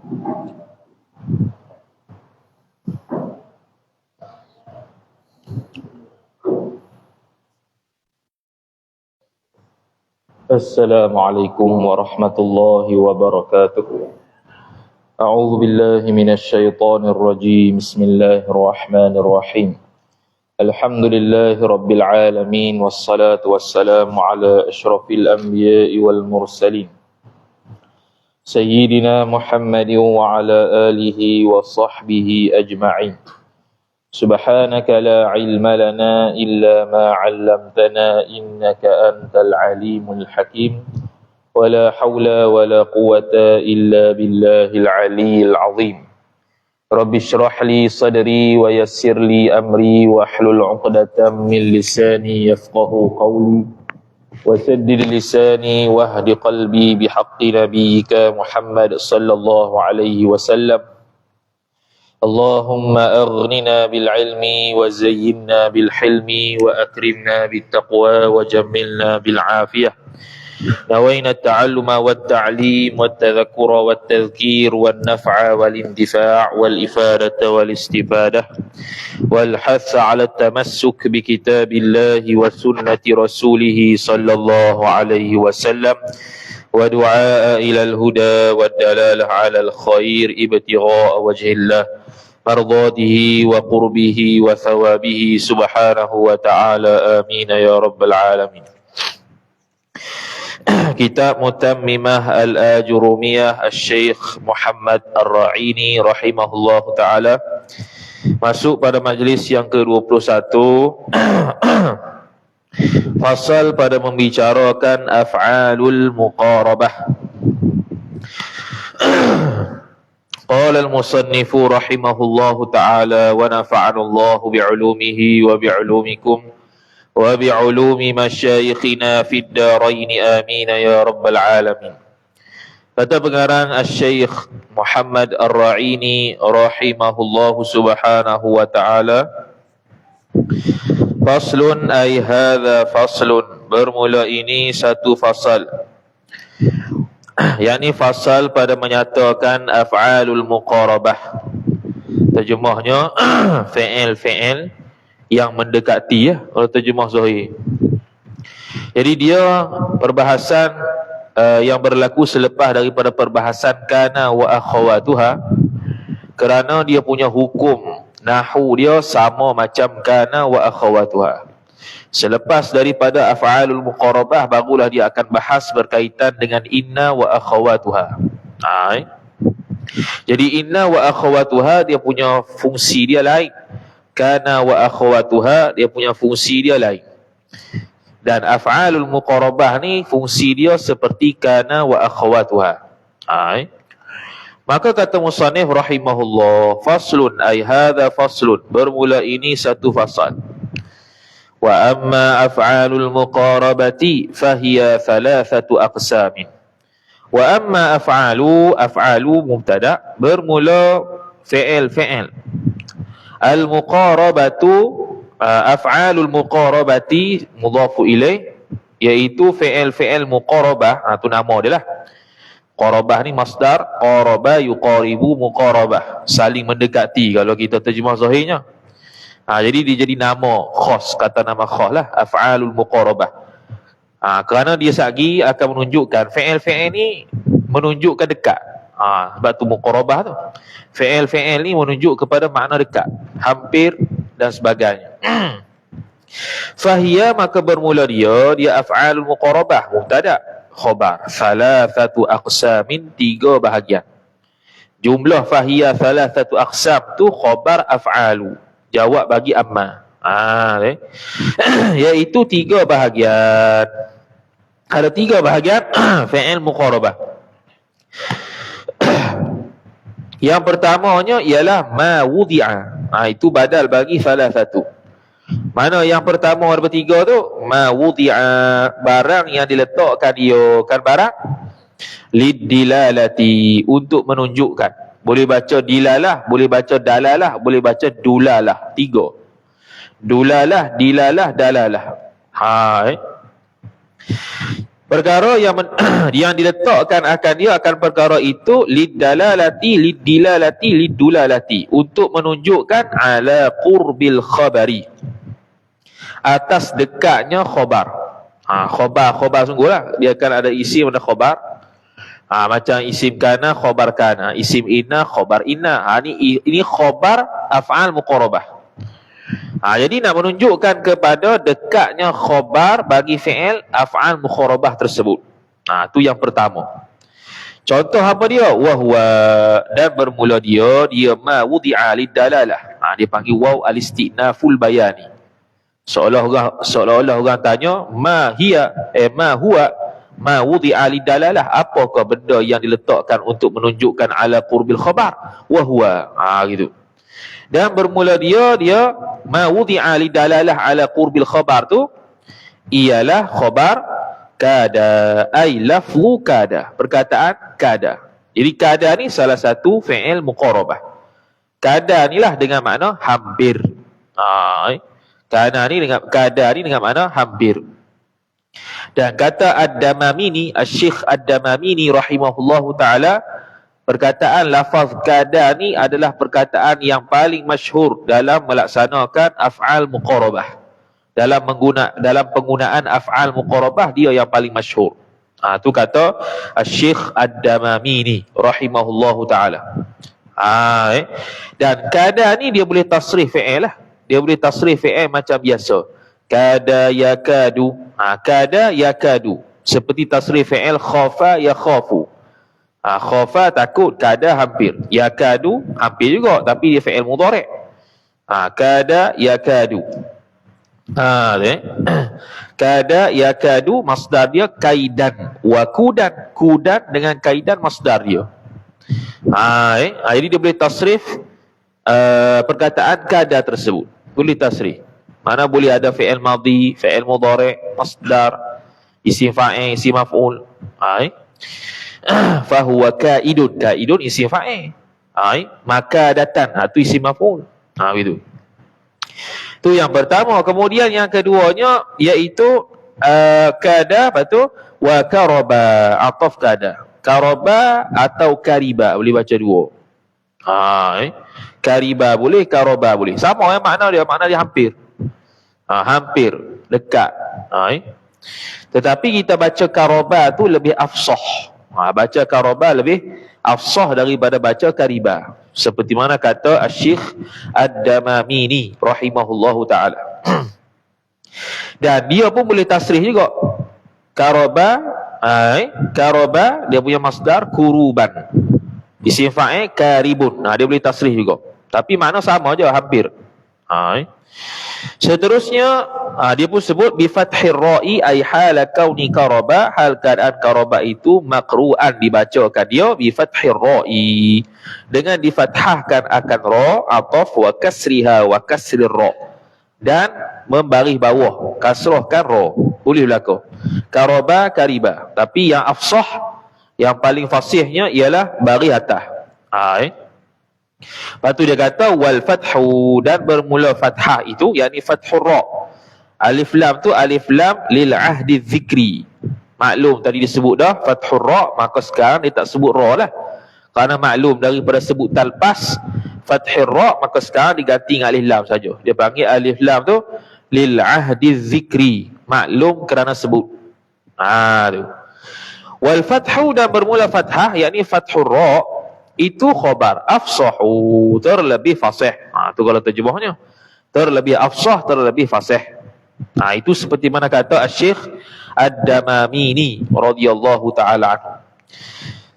Assalamualaikum warahmatullahi wabarakatuh. A'udzu billahi minasy syaithanir rajim. Bismillahirrahmanirrahim. Alhamdulillahi rabbil alamin wassalatu wassalamu ala asyrafil anbiya'i wal mursalin. Sayyidina Muhammadin wa ala alihi wa sahbihi ajma'in. Subhanaka la ilma lana illa ma 'allamtana innaka antal alimul hakim. Wala haula wala quwwata illa billahil aliyyil azim. Rabbi shrah li sadri wa yassir li amri wa hlul 'uqdatam min lisani yafqahu qawli wa saddid lisani wahdi qalbi bihaqqi nabiyyika Muhammad sallallahu alaihi wasallam. Allahumma aghnina bil ilmi wa zayyinna bil hilmi wa akrimna bit taqwa wa jammilna bil afiyah. Nawaina at-ta'alluma wat ta'lim wat tadhakkura wat tadhkir wan naf'a wal intifa' wal ifadata wal istifadah wal hatha 'ala at-tamassuk bi kitabillahi wa sunnati rasulih sallallahu alaihi wasallam wa du'a ila al-huda wad dalalah 'ala al-khair ibtigha'a wajhillah mardatihi wa qurbihi wa thawabihi subhanahu wa ta'ala amin ya rabbal alamin. Kitab Mutammimah Al-Ajurumiyah Al-Syeikh Muhammad Ar-Ra'ini rahimahullahu ta'ala. Masuk pada majlis yang ke-21. Fasal pada membicarakan af'alul muqarabah. Qala al-musannifu rahimahullahu ta'ala wa nafa'ana Allahu bi'ulumihi wa bi'ulumikum wa bi'ulumi masyayikhina fid darain amin ya rabbal alamin. Kata pengarang Al-Syeikh Muhammad Ar-Ra'ini rahimahullahu subhanahu wa ta'ala, faslun ay hadha faslun, bermula ini satu fasal, yakni fasal pada menyatakan af'alul muqarabah. Terjemahnya fi'il yang mendekati, ya, kalau terjemah zahir. Jadi dia perbahasan yang berlaku selepas daripada perbahasan kana wa akhawatuha, kerana dia punya hukum nahwu dia sama macam kana wa akhawatuha. Selepas daripada af'alul muqarabah, barulah dia akan bahas berkaitan dengan inna wa akhawatuha. Jadi inna wa akhawatuha dia punya fungsi dia lain, kana wa akhawatuha dia punya fungsi dia lain. Dan af'alul muqarabah ni fungsi dia seperti kana wa akhawatuha. Maka kata musannif rahimahullah, faslun ay hadha faslun, bermula ini satu fasal. Wa amma af'alul muqarabati fahiya thalathatu aqsamin. Wa amma af'alu mubtada, bermula fi'il. Al-muqarabatu, af'alul muqarabati mudhafu ilaih, iaitu fi'il muqarabah. Itu nama dia lah. Qarabah ni masdar, qaraba yuqaribu muqarabah, saling mendekati kalau kita terjemah zahirnya. Jadi dia jadi nama khas, kata nama khas lah, af'alul muqarabah. Kerana dia sagi akan menunjukkan fi'il ni menunjukkan dekat. Sebab tu muqarabah tu. Fi'il ni menunjuk kepada makna dekat, hampir dan sebagainya. Fahiyya, maka bermula dia af'alul muqarabah, mubtada, khabar, thalathatu aqsamin, tiga bahagian. Jumlah fahiyya thalathatu aqsam tu khabar af'alu, jawab bagi amma. Iaitu tiga bahagian. Ada tiga bahagian fi'il muqarabah. Yang pertamanya ialah ma wudi'a. Itu badal bagi salah satu. Mana yang pertama ada bertiga tu? Ma wudi'a, barang yang diletakkan dia. Kan barang? Lidilalati, untuk menunjukkan. Boleh baca dilalah, boleh baca dalalah, boleh baca dulalah. Tiga. Dulalah, dilalah, dalalah. Perkara yang yang diletakkan akan dia akan perkara itu lidilalati, untuk menunjukkan ala qurbil khabari, atas dekatnya khabar. Khabar sungguhlah, dia akan ada isim, ada khabar. Macam isim kana, khabar kana, isim inna, khabar inna. Ini khabar af'al muqarabah. Jadi nak menunjukkan kepada dekatnya khabar bagi fi'il af'al mukharabah tersebut. Tu yang pertama. Contoh apa dia? Wahwa, dan bermula dia ma wudi'a lidalalah. Dia panggil waw al-istinaful bayani. Seolah-olah orang tanya, ma huwa ma wudi'a lidalalah. Apakah benda yang diletakkan untuk menunjukkan ala qurbil khabar? Wahwa, gitu. Dan bermula dia ma wudi'a lidalalah ala qurbil khabar tu ialah khabar kada, ay lafzu kada, perkataan kada. Jadi kada ni salah satu fi'il muqarabah. Kada ni lah dengan makna hampir. Kada ni dengan makna hampir. Dan kata Ad-Damamini, Asy-Syaikh Ad-Damamini rahimahullahu taala, perkataan lafaz kada ni adalah perkataan yang paling masyhur dalam melaksanakan af'al muqarabah. Dalam penggunaan af'al muqarabah, dia yang paling masyhur. Tu kata Asy-Syaikh Ad-Damamini rahimahullahu taala. Dan kada ni dia boleh tasrif fi'il lah. Dia boleh tasrif fi'il macam biasa. Kada yakadu. Kada yakadu. Seperti tasrif fi'il khafa yakhafu. Khafa takut, kada hampir. Yakadu hampir juga, tapi dia fi'il mudhari'. Kada yakadu. Kada yakadu masdar dia kaidan wa kudan. Kudan dengan kaidan masdar dia. Jadi dia boleh tasrif perkataan kada tersebut. Boleh tasrif. Mana boleh ada fi'il madhi, fi'il mudhari', masdar, isim fa'il, isim maf'ul. Fahuwa kaidun. Kaidun isim fa'il. Maka datang. Itu isim maf'ul. Gitu. Itu yang pertama. Kemudian yang keduanya iaitu kada, betul, wa karaba, ataf kada. Karaba atau kariba, boleh baca dua. Kariba boleh, karaba boleh. Sama makna dia hampir. Hampir, dekat. Tetapi kita baca karaba tu lebih afsah. Baca karaba lebih afsah daripada baca kariba. Seperti mana kata Asy-Syaikh Ad-Damamini rahimahullahu taala. Dan dia pun boleh tasrih juga. Karaba, dia punya masdar kuruban. Isim fa'il karibun. Dia boleh tasrih juga. Tapi makna sama aja, hampir. Seterusnya dia pun sebut bi fathir ra'i ay hal kauni karaba, hal keadaan karaba itu maqru'an, dibacakan dia bi fathir ra'i, dengan difathahkan akan ra, ataf wa kasriha wa kasrir ra, dan membaris bawah kasrahkan ra, boleh berlaku karaba kariba. Tapi yang afsah, yang paling fasihnya ialah baris atas. Lepas tu dia kata wal fathu, dan bermula fathah itu, yakni fathur ra. Alif lam tu alif lam lil ahdi dzikri. Maklum tadi disebut dah fathur ra, maka sekarang dia tak sebut ra lah. Kerana maklum daripada sebut talpas fathur ra, maka sekarang diganti dengan alif lam saja. Dia panggil alif lam tu lil ahdi dzikri. Maklum kerana sebut. Tu. Wal fathu, dan bermula fathah, yakni fathur ra, itu khabar afsahu, terlebih fasih. Itu kalau terjemahnya, terlebih afsah, terlebih fasih. Itu seperti mana kata Asy-Syaikh Ad-Damamini radhiyallahu taala anhu.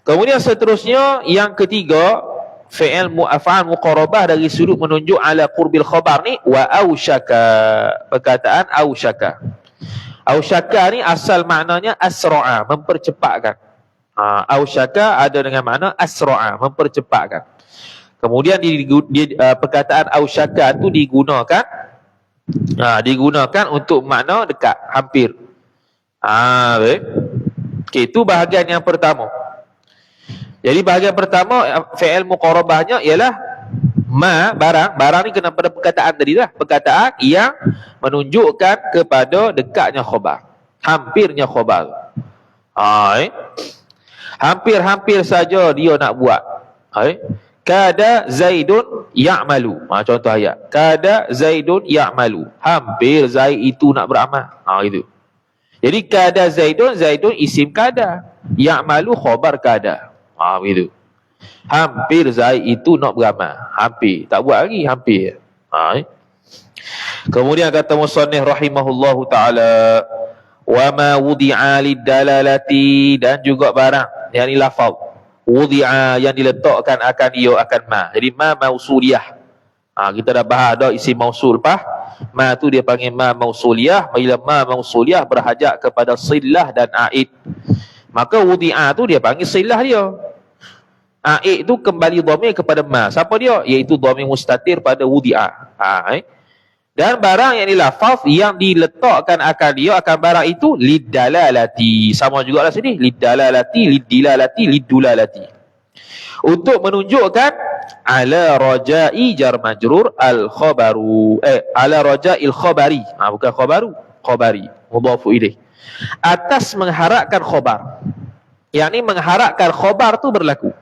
Kemudian seterusnya yang ketiga, fi'il af'al muqarabah dari sudut menunjuk ala qurbil khabar ni, wa ausyaka, perkataan ausyaka. Ausyaka ni asal maknanya asra'a, mempercepatkan. Ausyaka ada dengan makna asra'a, mempercepatkan. Kemudian perkataan ausyaka tu digunakan untuk makna dekat, hampir. Okey, itu bahagian yang pertama. Jadi bahagian pertama fi'il muqarabahnya ialah ma, barang ni kena pada perkataan tadi lah, perkataan yang menunjukkan kepada dekatnya khabar, hampirnya khabar. Hampir-hampir saja dia nak buat. Kada Zaidun ya'malu. Contoh ayat. Kada Zaidun ya'malu. Hampir Zaid itu nak beramal. Gitu. Jadi kada Zaidun isim kada. Ya'malu khabar kada. Begitu. Hampir Zaid itu nak beramal. Hampir. Tak buat lagi. Hampir. Kemudian kata musannif rahimahullahu ta'ala, wa ma wudi'a lidalalati, dan juga barang yang ni lafaz wudi'a yang diletakkan akan ia akan ma. Jadi ma mausuliyah. Kita dah bahas dah isim mausul ma tu dia panggil ma mausuliyah. Bila ma mausuliyah berhajat kepada silah dan aid, maka wudi'a tu dia panggil silah dia. Aid tu kembali dhamir kepada ma. Siapa dia? Iaitu dhamir mustatir pada wudi'a. Dan barang yang dilafaz yang diletakkan akan dia akan barang itu lidalalati. Sama juga lah sini. Lidalalati, lidilalati, lidulalati. Untuk menunjukkan ala rajai jar majrur al-khabaru. Ala raja'il khabari. Bukan khabaru. Khabari. Mudhafu ilaih. Atas mengharapkan khabar. Yang ni mengharapkan khabar tu berlaku.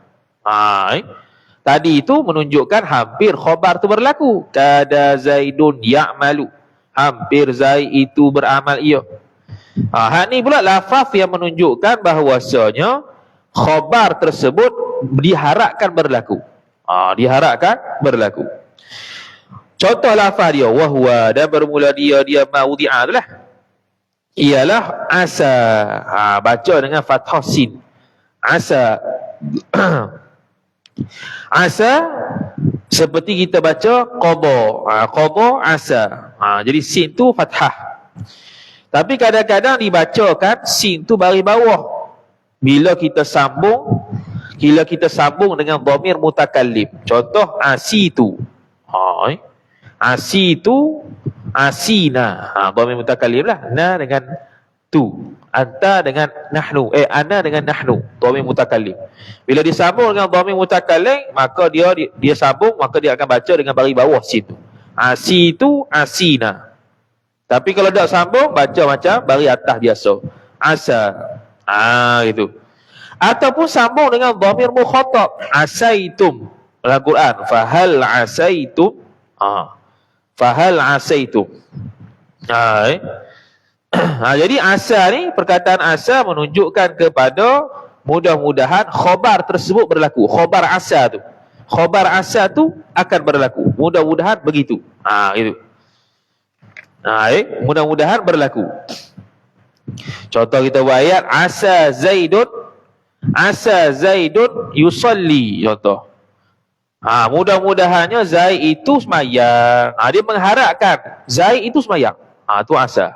Tadi itu menunjukkan hampir khabar tu berlaku. Kada Zaidun ya'malu. Hampir Zaid itu beramal ia. Hak ni pula lafaz yang menunjukkan bahawasanya khabar tersebut diharapkan berlaku. Diharapkan berlaku. Contoh lafaz dia, wahwa, dan bermula dia maudi'a tu lah. Ialah asa. Baca dengan fathah sin. Asa. Asa seperti kita baca qada. Qada asa. Jadi sin tu fathah. Tapi kadang-kadang dibacakan sin tu baris bawah. Bila kita sambung dengan dhamir mutakallim. Contoh asitu. Asitu, asina. Dhamir mutakallim lah. Na dengan tu. Anta dengan nahnu. Ana dengan nahnu. Dhamir mutakallim. Bila disambung dengan dhamir mutakallim, maka dia sambung, maka dia akan baca dengan baris bawah situ. Asitu, asina. Tapi kalau tak sambung, baca macam baris atas biasa. Asa. Itu. Ataupun sambung dengan dhamir mukhatab. Asaitum. Dalam Quran. Fahal asaitum. Fahal asaitum. Jadi asa ni, perkataan asa menunjukkan kepada mudah-mudahan khabar tersebut berlaku. Khabar asa tu. Khabar asa tu akan berlaku. Mudah-mudahan begitu. Itu. Mudah-mudahan berlaku. Contoh kita buat ayat asa Zaidun yusalli. Contoh. Mudah-mudahannya Zaid itu semayang. Dia mengharapkan Zaid itu semayang. Tu asa.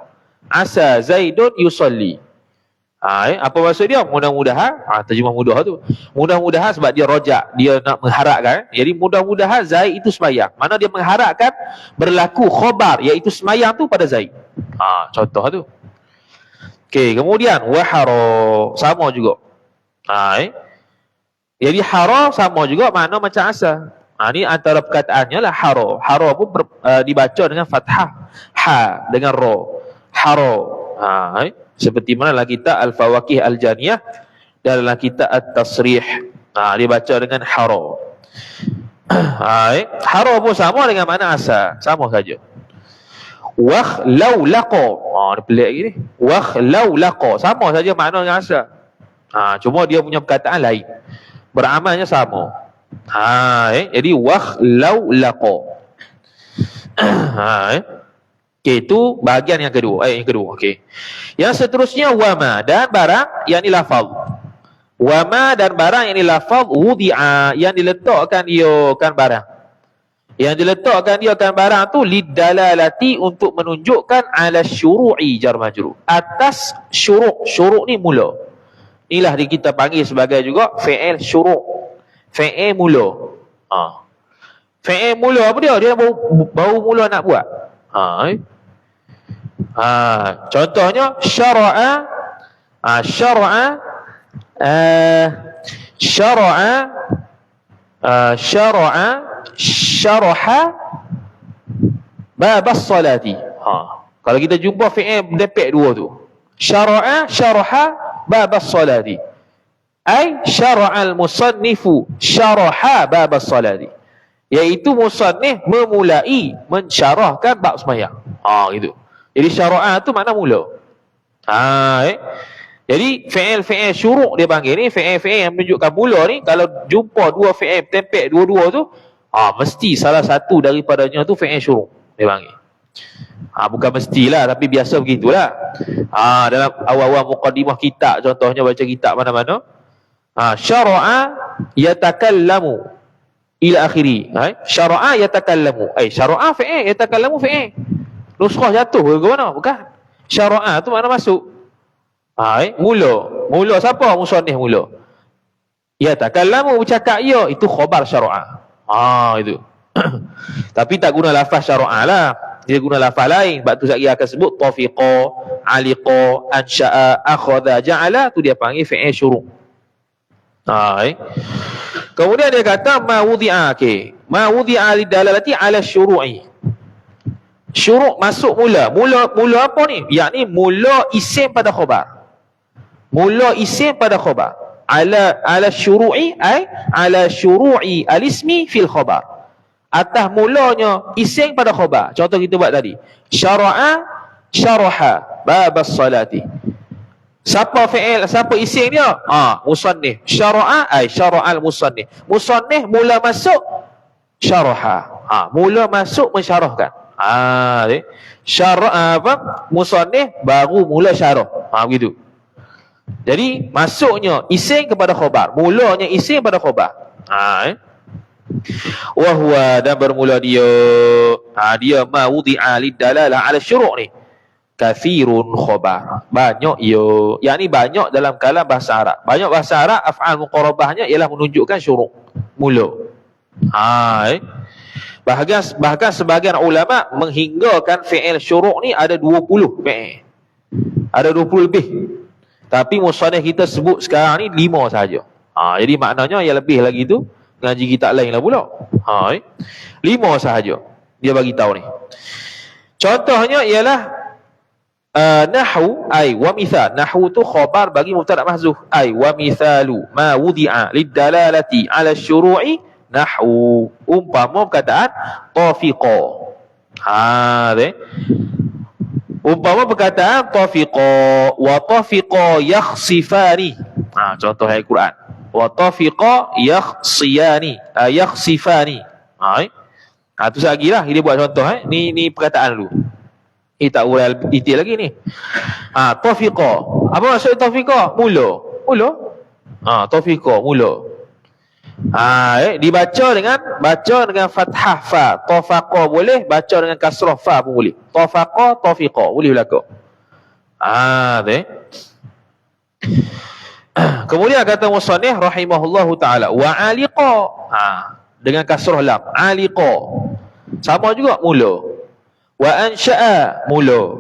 Asa Zaidun yusalli. Apa maksud dia? Mudah-mudahan, terjemah mudah tu. Mudah-mudahan sebab dia rojak, dia nak mengharapkan. Jadi mudah-mudahan Zaid itu semayang. Mana dia mengharapkan berlaku khabar, iaitu semayang tu pada Zaid. Contoh tu. Okey, kemudian wahara, sama juga. Jadi hara sama juga makna macam asa. Ni antara perkataannya lah hara. Hara pun dibaca dengan fathah. Ha dengan ra. Hara. Seperti mana dalam kitab Al-Fawaqih Al-Janiyah dan dalam kitab At-Tasrih. Dibaca dengan hara. Hara pun sama dengan makna asa. Sama saja. Wakhlau laqa. Ni pelik lagi ni. Wakhlau laqa. Sama saja makna dengan asa. Cuma dia punya perkataan lain. Beramalnya sama. Jadi wakhlau laqa. Okey, itu bahagian yang kedua. Ayat yang kedua. Okey. Yang seterusnya wama, dan barang yang dilafaz. Wama dan barang yang dilafaz wudi'a, yang diletakkan dia kan barang. Yang diletakkan dia kan barang tu lidalalati, untuk menunjukkan ala syuru'i jar majrur. Atas syuru'. Syuru' ni mula. Inilah kita panggil sebagai juga fi'il syuru'. Fi'il mula. Fi'il mula apa dia? Dia baru mula nak buat. Contohnya syara'a. Syara'a syaraha babas salati. Kalau kita jumpa fi'il depek dua tu. Syara'a syaraha bab as-salati. Ai syara'al musannifu syaraha bab as-salati. Iaitu musannif memulai mensyarahkan bab sembahyang. Gitu. Jadi syara'a tu makna mula. Jadi fi'il syuru' dia panggil ni, fi'il yang menunjukkan mula ni, kalau jumpa dua fi'il tempek dua-dua tu, mesti salah satu daripadanya tu fi'il syuru' dia panggil. Bukan mestilah, tapi biasa begitulah. Dalam awal-awal muqaddimah kitab, contohnya baca kitab mana-mana, syara'a yatakallamu ila akhiri. Syara'a yatakallamu. Syara'a fi'il, yatakallamu fi'il. Nuskhah jatuh ke mana? Bukan. Syara'a tu mana masuk. Mula siapa musannif mula? Yatakallamu, bercakap ia, itu khabar syara'a. Itu. Tapi tak guna lafaz syara'a lah. Dia guna lafaz lain. Sebab tu saya akan sebut tafiqa, aliqa, ansya'a, akhadha, ja'ala, tu dia panggil fi'il syuru'. Kemudian dia kata ma wudi'a. Ma wudi'a lidalalati ala syuru'i. Syuru' masuk mula. Mula apa ni? Yakni mula isim pada khabar. Mula isim pada khabar. Ala syuru'i ay ala syuru'i al-ismi fil khabar. Atas mulanya isim pada khabar. Contoh kita buat tadi. Syara'a syaraha bab as-salati. Siapa fi'il, siapa isim dia? Musannif. Syara'a ay syara'al musannif. Musannif mula masuk syaraha. Mula masuk mensyarahkan. Syara'a apa? Musannif baru mula syarah. Begitu. Jadi masuknya isim kepada khabar. Mulanya isim pada khabar. Wa huwa, dan bermula dia dia ma wudi'a lidalalah ala syuru' ni. Kathirun khabar. Banyak ia. Yang ni banyak dalam kalam bahasa Arab. Banyak bahasa Arab af'al muqarabahnya ialah menunjukkan syuru'. Mula. Bahkan sebahagian ulama menghinggakan fi'il syuru' ni ada 20 fi'il. Ada 20 lebih. Tapi musannif kita sebut sekarang ni 5 saja. Jadi maknanya yang lebih lagi tu ngaji kitab lain lah pula. 5 sahaja dia bagi tahu ni. Contohnya ialah nahwu ay wa mithal. Nahwu tu khabar bagi mubtada mahzuf. Ay wa mithalu ma wudi'a lidalalati ala syuru'i nahwu. Umpama perkataan tafiqa. Umpama perkataan tafiqa wa tafiqa yakhsifani. Contoh ayat Quran. Wa tafiqa yakhsiyani, yakhsifani. Tu lagi lah dia buat contoh. Ni perkataan dulu. Tak urai detail lagi ni. Tafiqa. Apa maksud tafiqa? Mula. Tafiqa mula. Dibaca dengan fathah fa. Tafaqa boleh, baca dengan kasrah fa pun boleh. Tafaqa, tafiqa boleh belaka. Kemudian kata musannif rahimahullahu taala wa aliqa. Dengan kasrah lam. Aliqa. Sama juga mula. Wa ansha'a mula.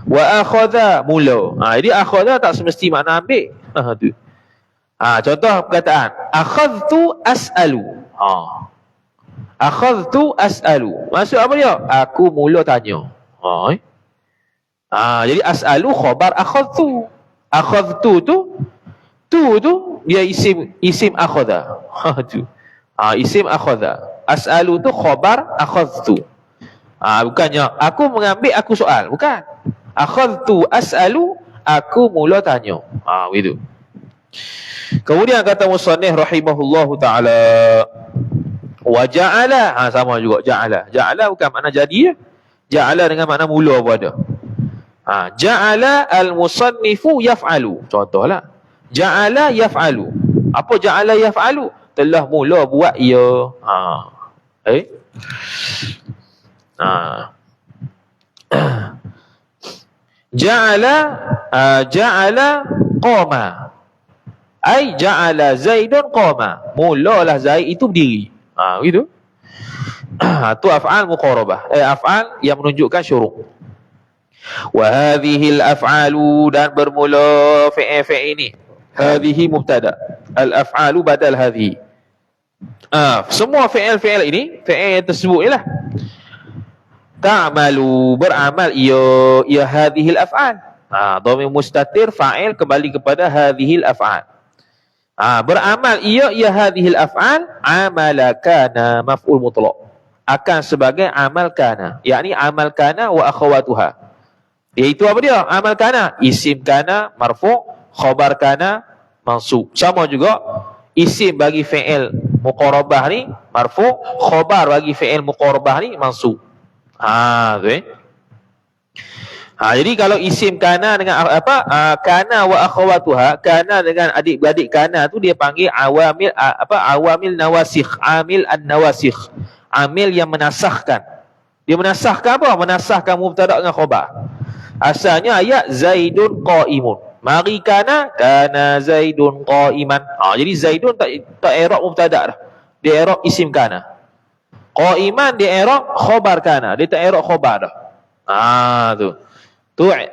Wa akhadha mula. Jadi akhadha tak semesti makna ambil. Tu. Contoh perkataan akhadtu as'alu. Akhadtu as'alu. Maksud apa dia? Aku mula tanya. Jadi as'alu khabar akhadtu. Akhadtu tu dia isim akhadha. Tu. Isim akhadha. As'alu tu khabar akhadtu. Bukannya aku mengambil, aku soal. Bukan. Akhadtu as'alu, aku mula tanya. Begitu. Kemudian kata musannif rahimahullahu taala wa ja'ala. Sama juga ja'ala. Ja'ala bukan makna jadi. Ja'ala dengan makna mula pun ada. Ja'ala al-musannifu yaf'alu. Contohlah. Ja'ala yaf'alu. Apa ja'ala yaf'alu? Telah mula buat ia. Ja'ala qama. Ai ja'ala Zaidun qama. Mulalah Zaid itu berdiri. Begitu. Tu af'al muqarabah. Af'al yang menunjukkan syuru'. Wa hadhihi al-af'alu, dan bermula fi'il ini. Hadhihi mubtada. Al-af'alu badal hadhihi. Semua fi'il ini, fi'il yang tersebut ialah ta'malu, beramal ia hadhihi al-af'al. Dhamir mustatir fa'il kembali kepada hadhil af'al. Beramal ia hadhil af'al amala kana maf'ul mutlaq. Akan sebagai amal kana, yakni amal kana wa akhawatuha. Iaitu apa dia? Amal kana, isim kana marfu', khabar kana mansub. Sama juga isim bagi fi'il muqarabah ni marfu', khabar bagi fi'il muqarabah ni mansub. Tu jadi kalau isim kana dengan kana wa akhawatuha, kana dengan adik-beradik kana tu dia panggil awamil awamil nawasikh, amil an-nawasikh, amil yang menasahkan. Dia menasahkan apa? Menasahkan mubtada dengan khabar. Asalnya ayat Zaidun qa'imun. Mari kana Zaidun qa'iman. Jadi Zaidun tak i'rab mubtada dah. Dia i'rab isim kana. Qa'iman dia i'rab khabar kana. Dia tak i'rab khabar dah.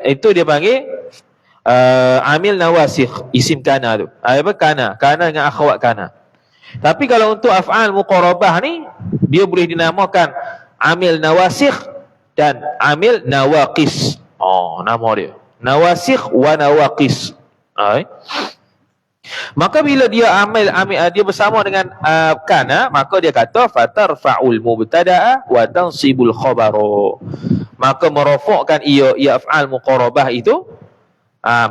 Itu dia panggil amil nawasikh, isim kana tu. Kana dengan akhwat kana. Tapi kalau untuk af'al muqarabah ni, dia boleh dinamakan amil nawasikh dan amil nawaqis. Nama dia. Nawasikh wa nawaqis. Maka bila dia amil dia bersama dengan kana, maka dia kata fatarfa'ul mubtada'a wa tansibul khabara. Maka merofokkan ia af'al muqarabah itu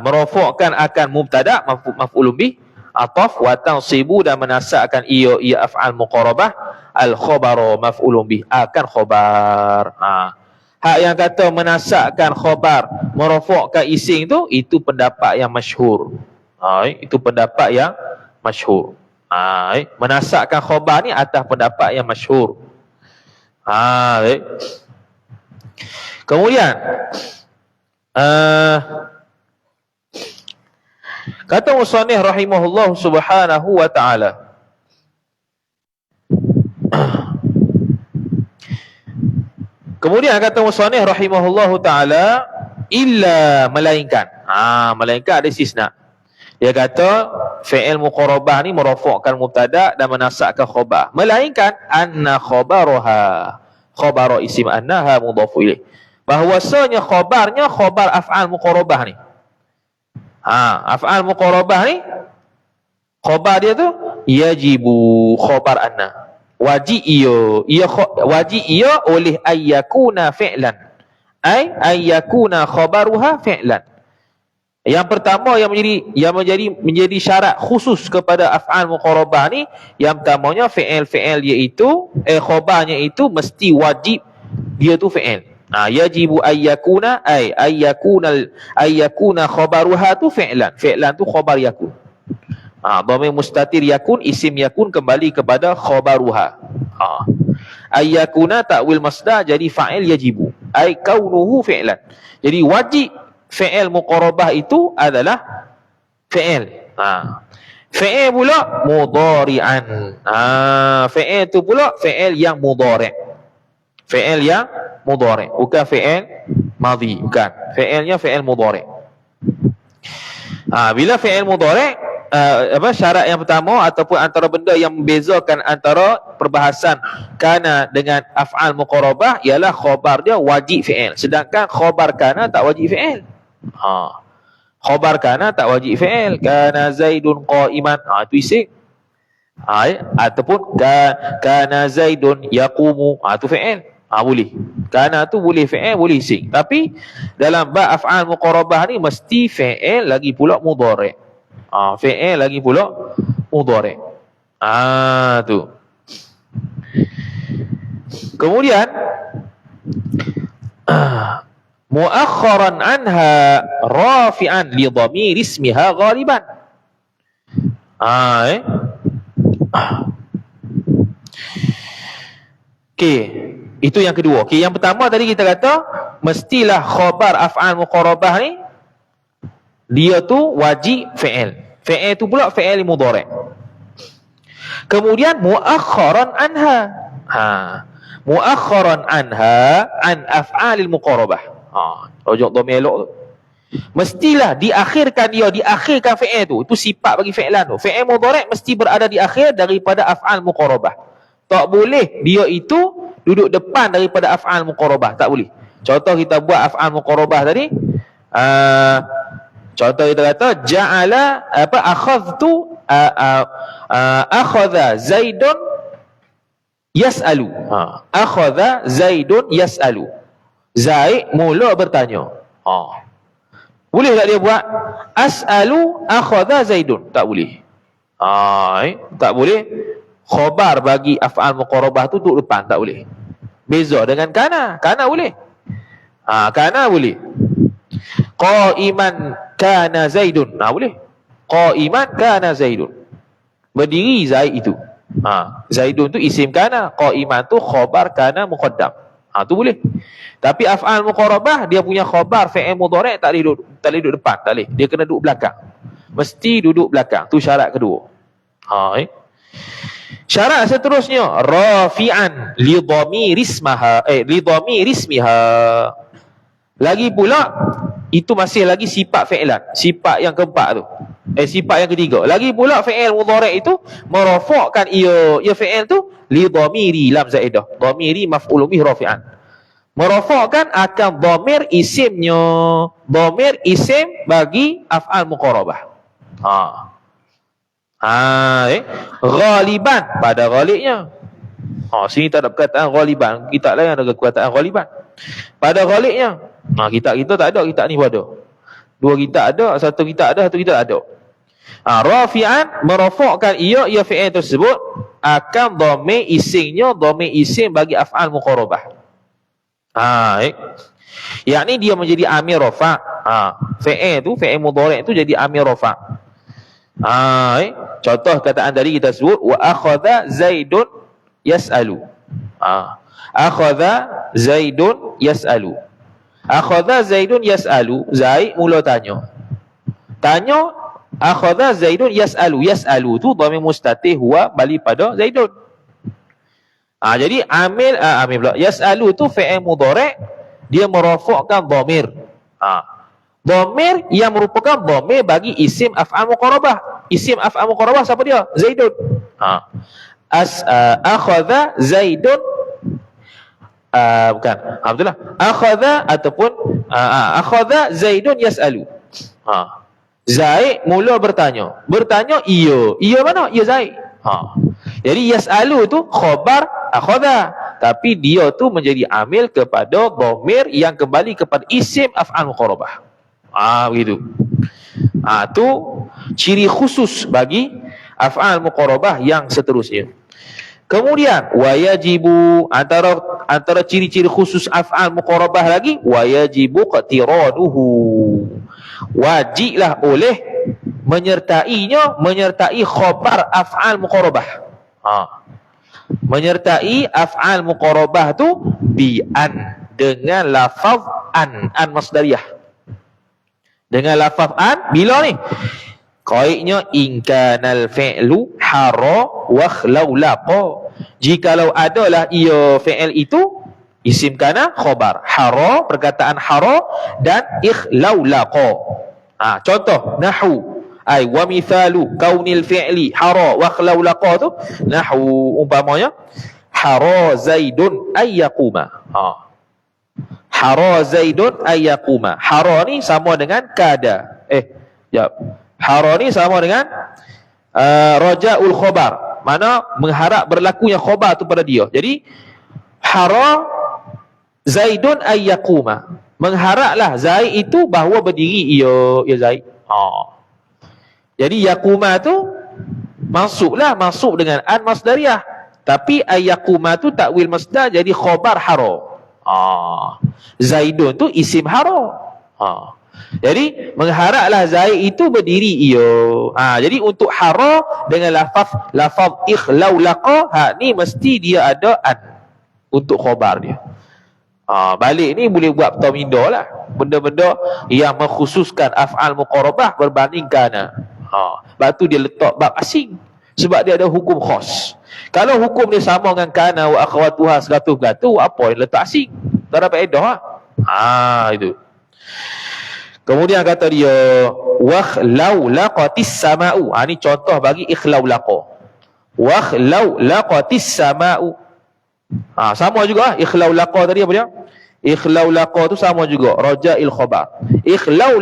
merofokkan akan mubtada' maf'ulun bih, ataf wa tansibu dan menasakkan ia af'al muqarabah al khabara maf'ulun bih, akan khabar. Hak yang kata menasakkan khabar merofokkan isim itu pendapat yang masyhur. Itu pendapat yang masyhur. Menasakkan khabar ni atas pendapat yang masyhur. Kemudian kata musannif rahimahullah subhanahu wa ta'ala, kemudian kata musannif rahimahullah ta'ala, illa melainkan. Melainkan ada istisna. Dia kata fi'il muqarabah ni merofokkan mubtada dan menasakkan khabar. Melainkan anna khabaraha, khabar isim annaha mudhafu ilaih. Bahwasanya khabarnya khabar af'al muqarabah ni. Af'al muqarabah ni khabar dia tu yajibu khabar anna. Wajib ia oleh ayyakuna fi'lan. Ayyakuna khabaruha fi'lan. Yang pertama yang menjadi syarat khusus kepada af'al muqarabah ni, yang pertamanya fi'il iaitu khabarnya itu mesti wajib dia tu fi'il. Yajibu ayyakuna ayyakuna khabaruha tu fi'lan. Fi'lan tu khabar yakun. Dhamir mustatir yakun, isim yakun kembali kepada khabaruha. Ayyakuna ta'wil masdar jadi fa'il yajibu. Ay kaunuhu fi'lan. Jadi wajib fi'il muqarabah itu adalah fi'il. Fi'il pula mudhari'an. Fi'il tu pula fi'il yang mudhari'. Fi'il yang mudhari', bukan fi'il madhi, bukan. Fi'ilnya fi'il mudhari'. Bila fi'il mudhari', syarat yang pertama ataupun antara benda yang membezakan antara perbahasan kana dengan af'al muqarabah ialah khabar dia wajib fi'il, sedangkan khabar kana tak wajib fi'il. Khabar kana tak wajib fi'il. Kana Zaidun qa'iman, itu isim. Ataupun kana Zaidun yaqumu, itu fi'il. Boleh. Kana tu boleh fi'il, boleh isim. Tapi dalam bab af'al muqarabah ni mesti fi'il lagi pula mudhari'. Fi'il lagi pula mudhari'. Tu. Kemudian muakharan anha rafi'an li dhamir ismiha ghaliban. Itu yang kedua. Yang pertama tadi kita kata mestilah khabar af'al muqarabah ni dia tu wajib fi'il. Fi'il tu pula fi'il mudhari'. Kemudian muakharan anha. Muakharan anha an af'alil muqarabah. Rujuk dhamir elok tu. Mestilah diakhirkan fi'il tu. Itu sifat bagi fi'lan tu. Fi'il mudhari' mesti berada di akhir daripada af'al muqarabah. Tak boleh dia itu duduk depan daripada af'al muqarabah. Tak boleh. Contoh kita buat af'al muqarabah tadi. Contoh kita kata ja'ala akhadtu akhadha Zaidun yas'alu. Akhadha Zaidun yas'alu. Zaid mula bertanya. Boleh tak dia buat as'alu akhadha Zaidun? Tak boleh. Tak boleh. Khabar bagi af'al muqarabah tu duduk depan, tak boleh. Beza dengan kana. Kana boleh. Kana boleh. Qa'iman kana Zaidun. Boleh. Qa'iman kana Zaidun. Berdiri Zaid itu. Zaidun tu isim kana, qa'iman tu khabar kana muqaddam. Tu boleh. Tapi af'al muqarabah dia punya khabar fi'il mudhari' tak boleh duduk depan, tak boleh. Dia kena duduk belakang. Mesti duduk belakang. Tu syarat kedua. Syarat seterusnya rafi'an li dhamir ismiha. Lagi pula itu masih lagi sifat fi'lan, sifat yang keempat tu. Sifat yang ketiga. Lagi pula fi'il mudhari' itu merafa'kan ia fi'il tu li dhamiri lam zaidah. Dhamiri maf'ul bih rafi'an. Merafa'kan akan dhamir isimnya. Dhamir isim bagi af'al muqarabah. Ghaliban pada ghalibnya. Sini tak ada perkataan ghaliban. Kitab lain ada perkataan ghaliban. Pada ghalibnya. Kitab kita tak ada, kitab ni pun ada. Dua kitab ada, satu kitab ada, satu kitab ada. Rafi'an merafa'kan ia fi'il tersebut akan dhamir isimnya, dhamir isim bagi af'al muqarabah. Yakni dia menjadi amir rafa'. Fi'il tu, fi'il mudhari' tu jadi amir rafa'. Contoh kataan tadi kita sebut wa akhadha Zaidun yas'alu. Akhadha Zaidun yas'alu. Akhadha Zaidun yas'alu. Zaid mula tanya. Akhadha Zaidun yas'alu. Yas'alu tu dhamir mustatih huwa balik pada Zaidun. Jadi amil pula. Yas'alu tu fi'il mudhari' dia merafa'kan dhamir. Dhamir yang merupakan dhamir bagi isim af'al muqarabah. Isim af'al muqarabah siapa dia? Zaidun. Akhadha Zaidun bukan. Betul lah. Akhadha ataupun akhadha Zaidun yas'alu. Zaid mula bertanya. Bertanya ia. Ia mana? Ia Zaid. Jadi yas'alu tu khabar akhadha. Tapi dia tu menjadi amil kepada dhamir yang kembali kepada isim af'al muqarabah. Begitu. Tu ciri khusus bagi af'al muqarabah yang seterusnya. Kemudian wayajibu antara ciri-ciri khusus af'al muqarabah lagi wayajibu qatiranuhu. Wajiblah oleh menyertai khabar af'al muqarabah. Menyertai af'al muqarabah tu bi an, dengan lafaz an masdariyah. Dengan lafaz an bila ni? Qaidnya in kanal fi'lu hara wa khlaulaqa. Jikalau adalah ia fi'il itu isim kana khabar, hara perkataan hara dan ikhlaulaqa. Contoh nahwu ai wa mithalu kaunil fi'li hara wa khlaulaqa tu nahwu umpamanya hara Zaidun ayyaquma. Hara Zaidun ayyaquma. Hara ni sama dengan kada. Hara ni sama dengan rajaul khabar. Mana mengharap berlakunya khabar tu pada dia. Jadi hara Zaidun ayyaquma. Mengharaplah Zaid itu bahawa berdiri ia Zaid. Jadi yaquma tu masuk dengan an masdariyah. Tapi ayyaquma tu takwil masdar jadi khabar hara. Zaidun tu isim hara. Jadi mengharaplah Zaid itu berdiri ia. Jadi untuk hara dengan lafaz ikhlaulaqa, ni mesti dia ada an untuk khabar dia. Balik ni boleh buat pertaminda lah. Benda-benda yang mengkhususkan af'al muqarabah berbanding kana. Lepas tu dia letak bab asing. Sebab dia ada hukum khas. Kalau hukum dia sama dengan kana wa akhwatuha 100%, apa yang letak asing? Tak dapat edah. Itu. Kemudian kata dia wakhlaulaqatis sama'u. Ni contoh bagi ikhlaulaqa. Wakhlaulaqatis sama'u. Sama juga ikhlaulaqa tadi apa dia? Ikhlau laqa tu sama juga, raja'il khabar. Ikhlau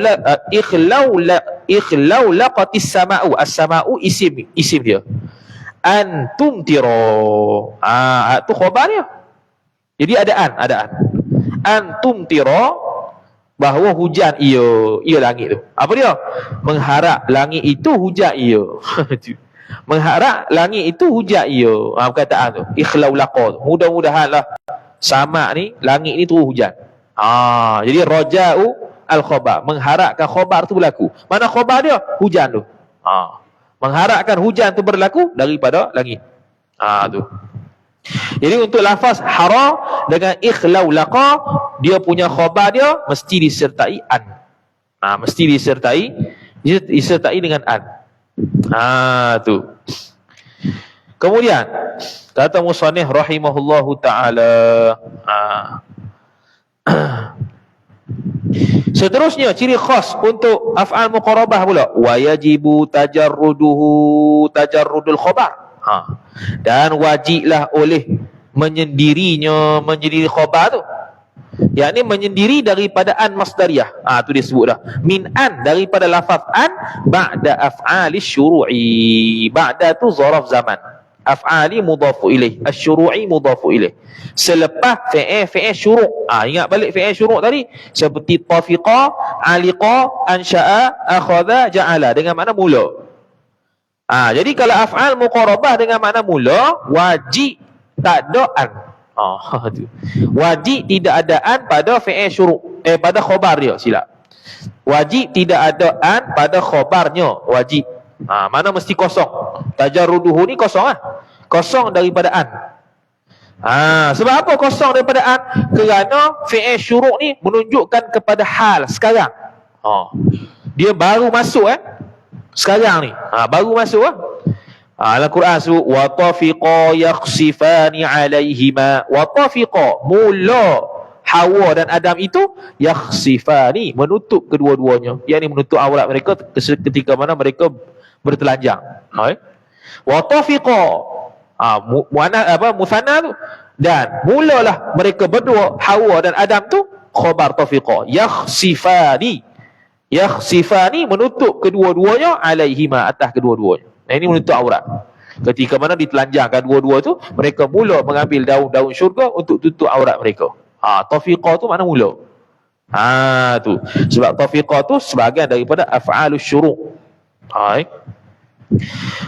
laqatis sama'u. As-sama'u isim dia. Antum tiro. Tu khabar dia. Jadi ada an. Antum tiro, bahawa hujan ia langit tu. Apa dia? Mengharap langit itu hujan ia. Mengharap langit itu hujan ia. Perkataan tu. Ikhlau laqa tu. Mudah-mudahanlah sama ni, langit ni turun hujan. Jadi raja'u al-khabar. Mengharapkan khabar tu berlaku. Mana khabar dia? Hujan tu. Mengharapkan hujan tu berlaku daripada langit. Tu. Jadi untuk lafaz hara dengan ikhlau laqa, dia punya khabar dia mesti disertai an. Mesti disertai dengan an. Tu. Kemudian kata musannif rahimahullahu taala, seterusnya ciri khas untuk af'al muqarabah pula, wa yajibu tajarrudul khabar. Dan wajiblah oleh menyendiri khabar tu, yakni menyendiri daripada an masdariyah. Tu dia sebut dah, min an, daripada lafaz an, ba'da af'alis syuru'i. Ba'da tu zaraf zaman, af'ali mudhafu ilaih, asy-syuru'i mudhafu ilaih, selepas fi'il syuru'. Ingat balik fi'il syuru' tadi, seperti tafiqa, aliqa, ansha'a, akhadha, ja'ala, dengan makna mula. Jadi kalau af'al muqarabah dengan makna mula, wajib tak ada an. Wajib tidak ada an pada fi'il syuru', pada khabar dia, silap. Wajib tidak ada an pada khabarnya, wajib. Mana mesti kosong. Tajarruduhu ni kosong kosong daripada an. Sebab apa kosong daripada an? Kerana fi'il syuru' ni menunjukkan kepada hal sekarang. Dia baru masuk sekarang ni. Baru masuk dalam Quran sebut wa tafiqa yakhsifani alaihima. Wa tafiqa, mula Hawa dan Adam itu yakhsifani, menutup kedua-duanya, yakni menutup aurat mereka ketika mana mereka bertelanjang. Wa tafiqa, musanna tu, dan mulalah mereka berdua, Hawa dan Adam tu, khabar tafiqa, yakhsifani menutup kedua-duanya, alaihima, atas kedua-duanya. Ini menutup aurat. Ketika mana ditelanjangkan dua-dua tu, mereka mula mengambil daun-daun syurga untuk tutup aurat mereka. Tafiqa tu makna mula. Tu. Sebab tafiqa tu sebahagian daripada af'alus syuru'.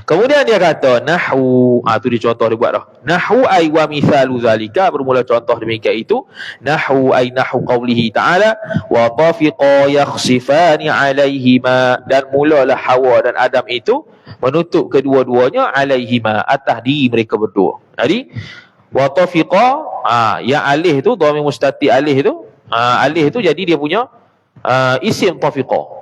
Kemudian dia kata nahwu, tu dia contoh dia buat dah. Nahwu ay wa mithalu zalika, bermula contoh demikian itu. Nahwu ay nahwu qawlihi ta'ala wa tafiqa yakhsifani alaihima, dan mulalah Hawa dan Adam itu menutup kedua-duanya, alaihima, atas diri mereka berdua. Jadi wa tafiqa, yang alih tu, dhamir mustati alih tu jadi dia punya isim tafiqa.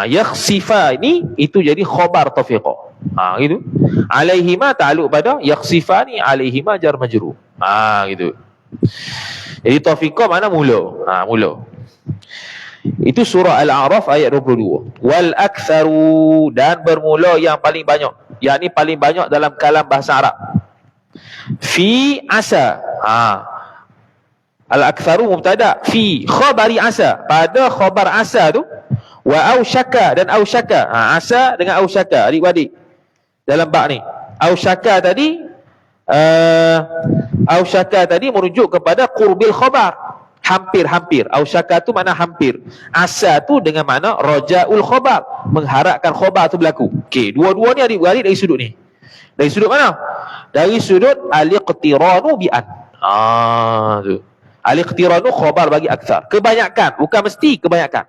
Yakhsifani itu jadi khabar tafiqa. Gitu. Alaihima ta'alluq pada yakhsifani, alaihima jar majrur. Gitu. Jadi tafiqa makna mula. Mula. Itu surah Al-A'raf ayat 22. Wal aktsaru, dan bermula yang paling banyak, yakni paling banyak dalam kalam bahasa Arab. Fi asa. Al-aktsaru mubtada, fi khabari asa, pada khabar asa tu, wa ausyaka, dan ausyaka. Asa dengan ausyaka, adik-adik dalam bab ni. Ausyaka tadi merujuk kepada qurbil khabar, hampir-hampir. Ausyaka tu makna hampir. Asa tu dengan makna raja'ul khabar, mengharapkan khabar tu berlaku. Okey, dua-dua ni adik-adik dari sudut ni. Dari sudut mana? Dari sudut al-iqtiranu bi an. Tu. Al-iqtiranu khabar bagi aktsar. Kebanyakan, bukan mesti, kebanyakan.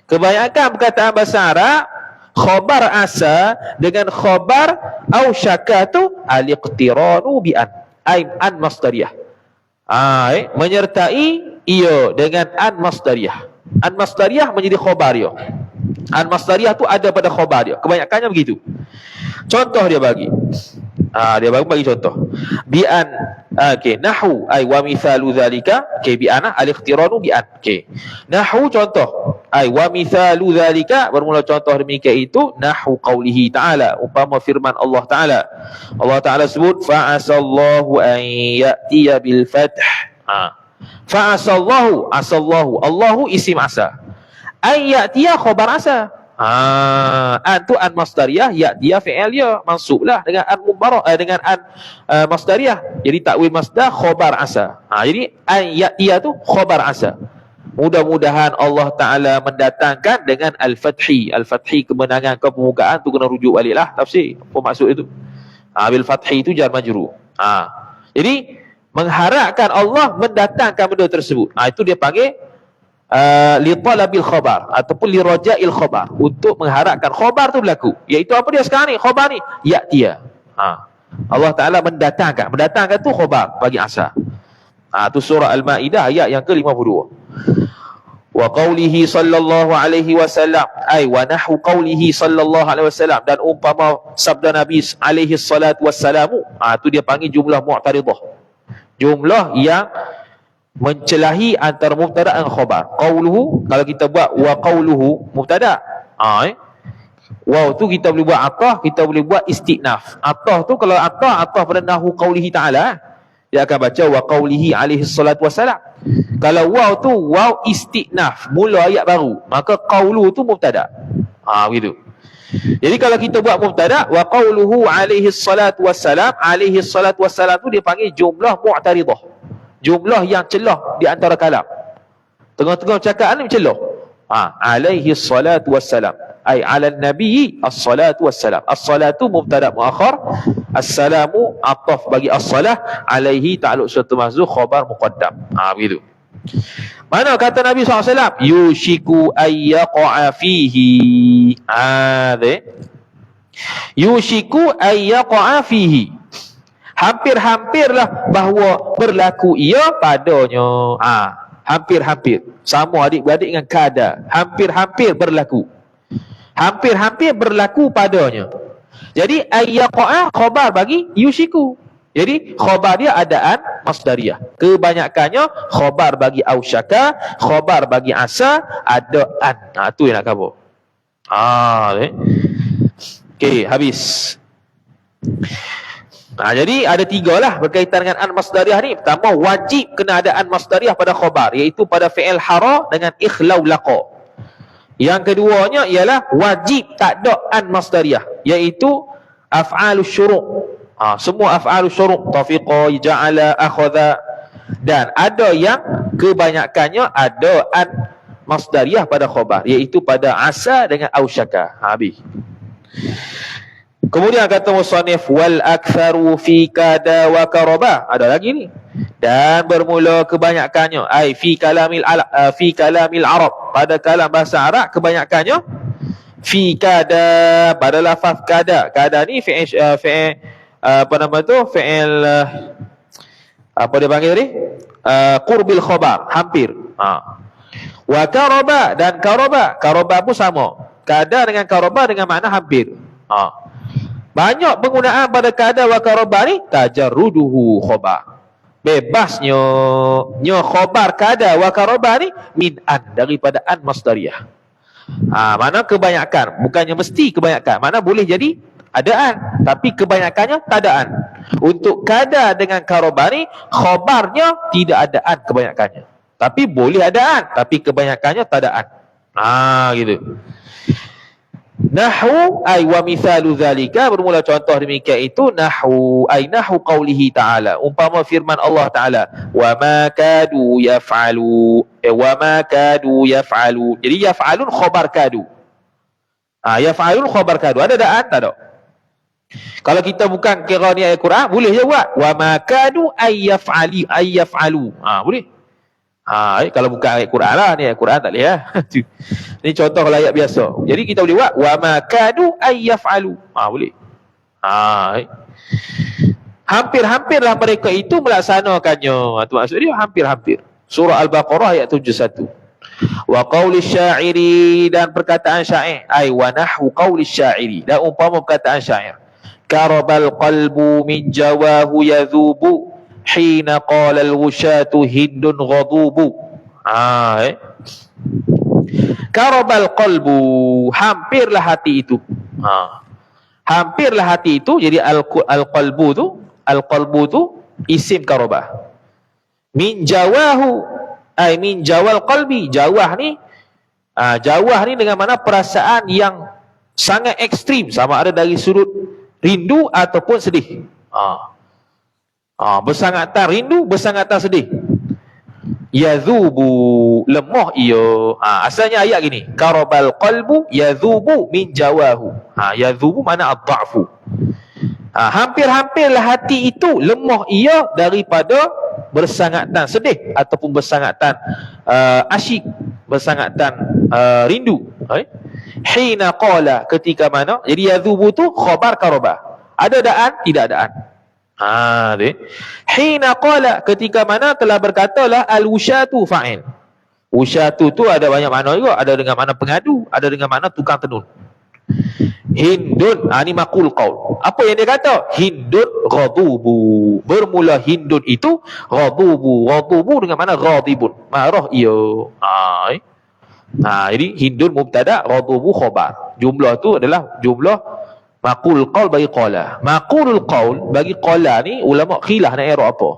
Kebanyakan perkataan bahasa Arab, khabar asa dengan khabar ausyaka tu al-iqtiranu bi an. An masdariyah. Menyertai ia dengan an masdariyah. An masdariyah menjadi khabar dia. An masdariyah tu ada pada khabar dia. Kebanyakannya begitu. Contoh dia bagi. Dia bagi contoh. Bi an. Nahwu ay wa mithalu zalika. Bi ana al-iqtiranu bi an. Nahwu contoh. Ay wa mithalu zalika, bermula contoh demikian itu, nahwu qawlihi ta'ala, umpama firman Allah Ta'ala. Allah Ta'ala sebut fa'asallahu an ya'tiya bil fath. Fa'asallahu, asallahu, Allahu isim asa. Ay ya'tiya khabar asa. An tu an masdariyah, ya'tiya fi'il dia, mansublah dengan an mubarak, dengan an masdariyah. Jadi takwil masdar khabar asa. Jadi an ya'tiya tu khabar asa. Mudah-mudahan Allah Ta'ala mendatangkan dengan Al-Fathi. Al-Fathi kemenangan, kepemukaan tu kena rujuk baliklah tafsir. Apa maksud itu? Bil Fathi itu jar majrur. Jadi mengharapkan Allah mendatangkan benda tersebut. Itu dia panggil li talabil khabar ataupun li raja'il khabar, untuk mengharapkan khabar tu berlaku. Iaitu apa dia sekarang ni? Khabar ni ya'tiya. Allah Ta'ala mendatangkan. Mendatangkan tu khabar bagi asa. Tu surah Al-Maidah ayat yang ke-52. Wa qawlihi sallallahu alaihi wasallam, ay wa nahu qawlihi sallallahu alaihi wasallam, dan umpama sabda Nabi alaihi salatu wassalamu, tu dia panggil jumlah mu'taridah, jumlah yang mencelahi antara mubtada dan khabar. Qawluhu, kalau kita buat wa qawluhu mubtada, waw tu kita boleh buat atah, kita boleh buat istinaf. Atah tu kalau atah pada nahu qawlihi ta'ala, dia akan baca wa qawlihi alaihi salatu wassalam. Kalau waw tu waw istinaf, mula ayat baru, maka qawlu tu mubtada. Begitu. Jadi kalau kita buat mubtada wa qawluhu alaihi salatu wassalam, alaihi salatu wassalam tu dia panggil jumlah mu'taridah, jumlah yang celah di antara kalam. Tengah-tengah cakap ni celah. Alaihi salatu wassalam, ay ala nabi as-salatu wassalam. As-salatu mubtada muakhar, as-salamu ataf bagi as-salah, alaihi ta'alluq suatu mahzuf, khabar muqaddam. Begitu. Mana kata Nabi SAW, yushiku ayyaqa'a fihi. Yushiku ayyaqa'a fihi, hampir-hampirlah bahawa berlaku ia padanya. Hampir-hampir, sama adik-beradik dengan kada, hampir-hampir berlaku, hampir-hampir berlaku padanya. Jadi ayyaqa'a khabar bagi yushiku. Jadi khabar dia adaan masdariyah. Kebanyakannya khabar bagi ausyaka, khabar bagi asa, adaan. Tu yang nak cover. Okey, habis. Jadi ada 3 lah berkaitan dengan an masdariyah ni. Pertama, wajib kena ada an masdariyah pada khabar, iaitu pada fi'il hara dengan ikhlau laqa. Yang keduanya ialah wajib tak ada an masdariyah, iaitu af'alus syuru'. Semua af'alus syuru', tafiqa, ja'ala, akhadha. Dan ada yang kebanyakannya ada an masdariyah pada khabar, iaitu pada asa dengan ausyaka. Habis. Kemudian kata musannif, wal aktsaru fi kada wa karaba. Ada lagi ni. Dan bermula kebanyakannya, ai fi kalamil Arab, pada kalam bahasa Arab kebanyakannya fi kada, pada lafaz kada. Kada ni fi'il apa nama tu? Fi'il apa dia panggil tadi? Qurbil khabar, hampir. Wa karaba, dan karaba. Karaba pun sama. Kada dengan karaba dengan makna hampir. Banyak penggunaan pada kada wa karaba ni tajarruduhu khabar. Bebasnya khabar kada wa karaba ni min an, daripada an masdariyah. Mana kebanyakan, bukannya mesti kebanyakan. Mana boleh jadi adaan, tapi kebanyakannya tadaan. Untuk kada dengan karaba ni khabarnya tidak adaan kebanyakannya. Tapi boleh adaan, tapi kebanyakannya tadaan. Gitu. Nahu ay wa mithalu zalika, bermula contoh demikian itu nahu ay nahu qawlihi ta'ala, umpama firman Allah Ta'ala, wa ma kadu yaf'alu, wa ma kadu yaf'alu. Jadi yaf'alun khabar kadu. Yaf'alun khabar kadu. Ada daan tak ada? Kalau kita bukan kira ni ayat Quran, boleh je buat wa ma kadu ay yaf'alu. Boleh. Kalau bukan ayat Quran lah, ni ayat Quran tak boleh lah. Ni contoh kalau ayat biasa. Jadi kita boleh buat wa ma kadu ay yaf'alu. Boleh. Hampir-hampirlah mereka itu melaksanakannya. Itu maksud dia, hampir-hampir. Surah Al-Baqarah ayat 71. Wa qawli syairi, dan perkataan syair, ay wa nahwu qawli syairi, dan umpama perkataan syair. Karabal qalbu min jawahu yadhubu hina qala al-wushatu hindun ghadubu. Karabal qalbu, hampirlah hati itu. Hampirlah hati itu. Jadi al-qalbu tu isim karabah. Min jawahu, ay min jawal qalbi. Jawah ni dengan mana perasaan yang sangat ekstrim, sama ada dari sudut rindu ataupun sedih. Bersangatan rindu, bersangatan sedih. Yadhubu, lemah ia. Asalnya ayat gini, karabal qalbu yadhubu min jawahu. Yadhubu mana ad-dha'fu. Hampir-hampirlah hati itu lemah ia daripada bersangatan sedih ataupun bersangatan asyik, bersangatan rindu. Hina qala, ketika mana. Jadi yadhubu tu khabar karabah. Ada daan, tidak daan. Hina qala, ketika mana telah berkatalah al-wushatu fa'il. Wushatu tu ada banyak makna juga. Ada dengan makna pengadu, ada dengan makna tukang tenun. Hindun, ni maqul qaul. Apa yang dia kata? Hindun ghadubu. Bermula Hindun itu ghadubu. Ghadubu dengan makna ghadibun, marah ia. Jadi Hindun mubtada, ghadubu khabar. Jumlah tu adalah jumlah maqul qaul bagi qala. Maqulul qaul bagi qala ni ulama khilaf nak i'rab apa.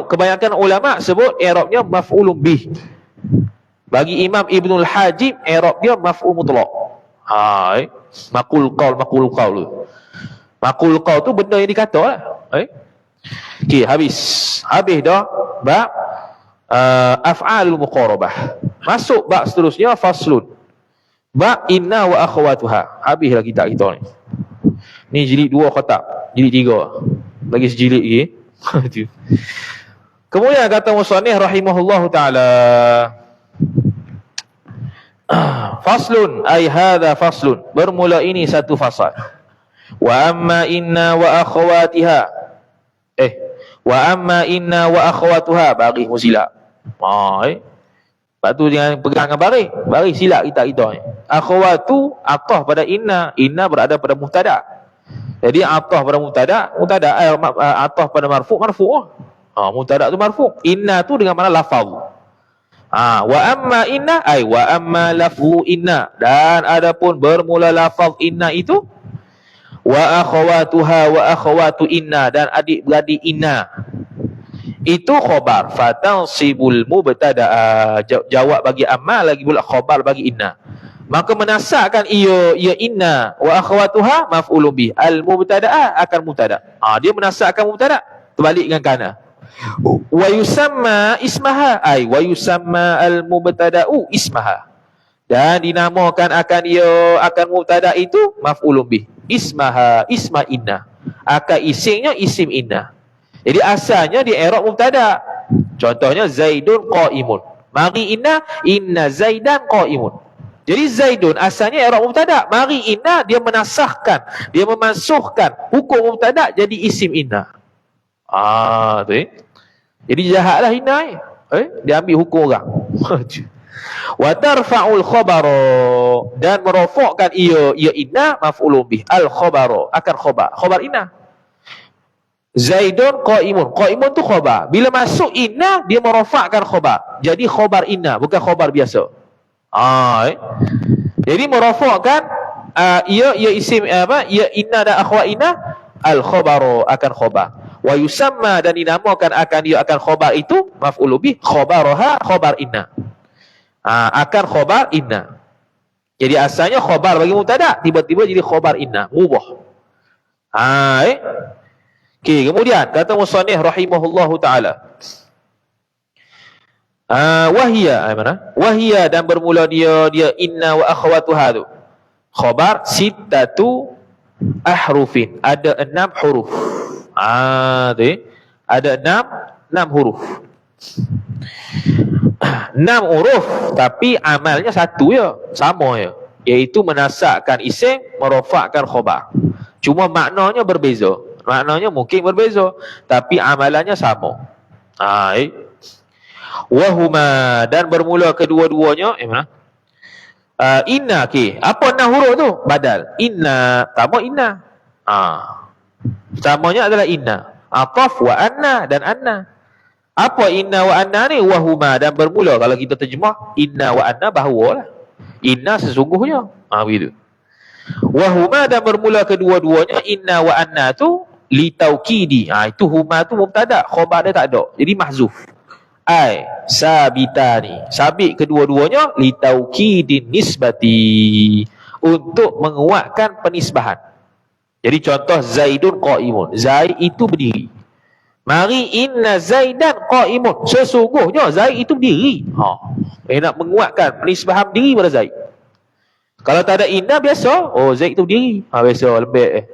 Kebanyakan ulama sebut i'rabnya maf'ulun bih. Bagi Imam Ibnul Hajib i'rab dia maf'ul mutlaq. Maqul qaul Maqul qaul tu benda yang dikata lah. Okey, habis dah bab af'alul muqarabah. Masuk bab seterusnya, faslun. Bab inna wa akhawatuha. Habislah kitab kita ni. Ni jilid 2 kotak, jilid 3. Lagi sejilid lagi. Kemudian kata musannif rahimahullahu taala, faslun, ay hadha faslun. Bermula ini satu fasal. Wa amma inna wa akhawatiha. Wa amma inna wa akhawatuha, bagi musila. Lepas tu jangan pegang dengan baris silap kita ni. Akhawatu atah pada inna berada pada mubtada. Jadi atah pada mubtada atah pada marfu'. Mubtada tu marfu'. Inna tu dengan mana lafaz. Wa amma inna, ay wa amma lafzu inna, dan adapun bermula lafaz inna itu, wa akhawatuha wa akhawatu inna, dan adik-beradik inna itu khabar. Fatansibul mubtada, jawab bagi amma, lagi pula khabar bagi inna. Maka menasakkan ia inna wa akhawatuha maf'ulun bih. Al mubtada akan mubtada. Dia menasakkan mubtada, terbalik dengan kana. Wa yusamma ismaha, ay wa yusamma al mubtada'u ismaha, dan dinamakan akan mubtada itu maf'ulun bih. Ismaha, isma inna, akan isimnya isim inna. Jadi asalnya di i'rab mubtada. Contohnya Zaidun qa'imun. Mari inna Zaidan qa'imun. Jadi Zaidun asalnya i'rab mubtada. Mari inna, dia menasahkan, dia memansuhkan hukum mubtada jadi isim inna. Tu jadi jahatlah inna ni. Dia ambil hukum orang. Wa tarfa'ul khabara, dan merofakkan ia inna maf'ulun bih. Al khabara akan khabar inna. Zaidun qa'imun. Qa'imun tu khabar. Bila masuk inna, dia merofakkan khabar. Jadi khabar inna, bukan khabar biasa. Jadi merofakkan ia isim ia inna dan akhwa inna, al khabaru akan khabar. Wa yusamma, dan dinamakan akan dia akan khabar itu maf'ulun bih, khabaraha khabar inna. Akan khabar inna. Jadi asalnya khabar bagi mubtada, tiba-tiba jadi khabar inna, mubah. Okey, kemudian kata musannif rahimahullahu taala, wahia, mana? Wahia, dan bermula dia inna wa akhawatuha tu khabar sittatu ahrufin, ada 6 huruf. Ada 6 huruf. 6 huruf, tapi amalnya satu je, sama je, iaitu menasakkan isim, merofakkan khabar. Cuma maknanya berbeza. Maknanya mungkin berbeza, tapi amalannya sama. Wahuma, dan bermula kedua-duanya mana? Inna, apa 6 huruf tu? Badal. Inna, sama inna. Samanya adalah inna. Ataf wa anna, dan anna. Apa inna wa anna ni? Wahuma, dan bermula, kalau kita terjemah inna wa anna, bahawa lah. Inna sesungguhnya. Begitu. Wahuma, dan bermula kedua-duanya, inna wa anna tu li taukidi. Itu huma tu mubtada, khabar dia tak ada, jadi mahzuf. Ai sabitani, sabit kedua-duanya li taukidin nisbati, untuk menguatkan penisbahan. Jadi contoh Zaidun qaimun, Zaid itu berdiri. Mari inna Zaidan qaimun, sesungguhnya Zaid itu berdiri. Nak menguatkan penisbahan diri pada Zaid. Kalau tak ada inna biasa, Zaid itu berdiri. Biasa lembek.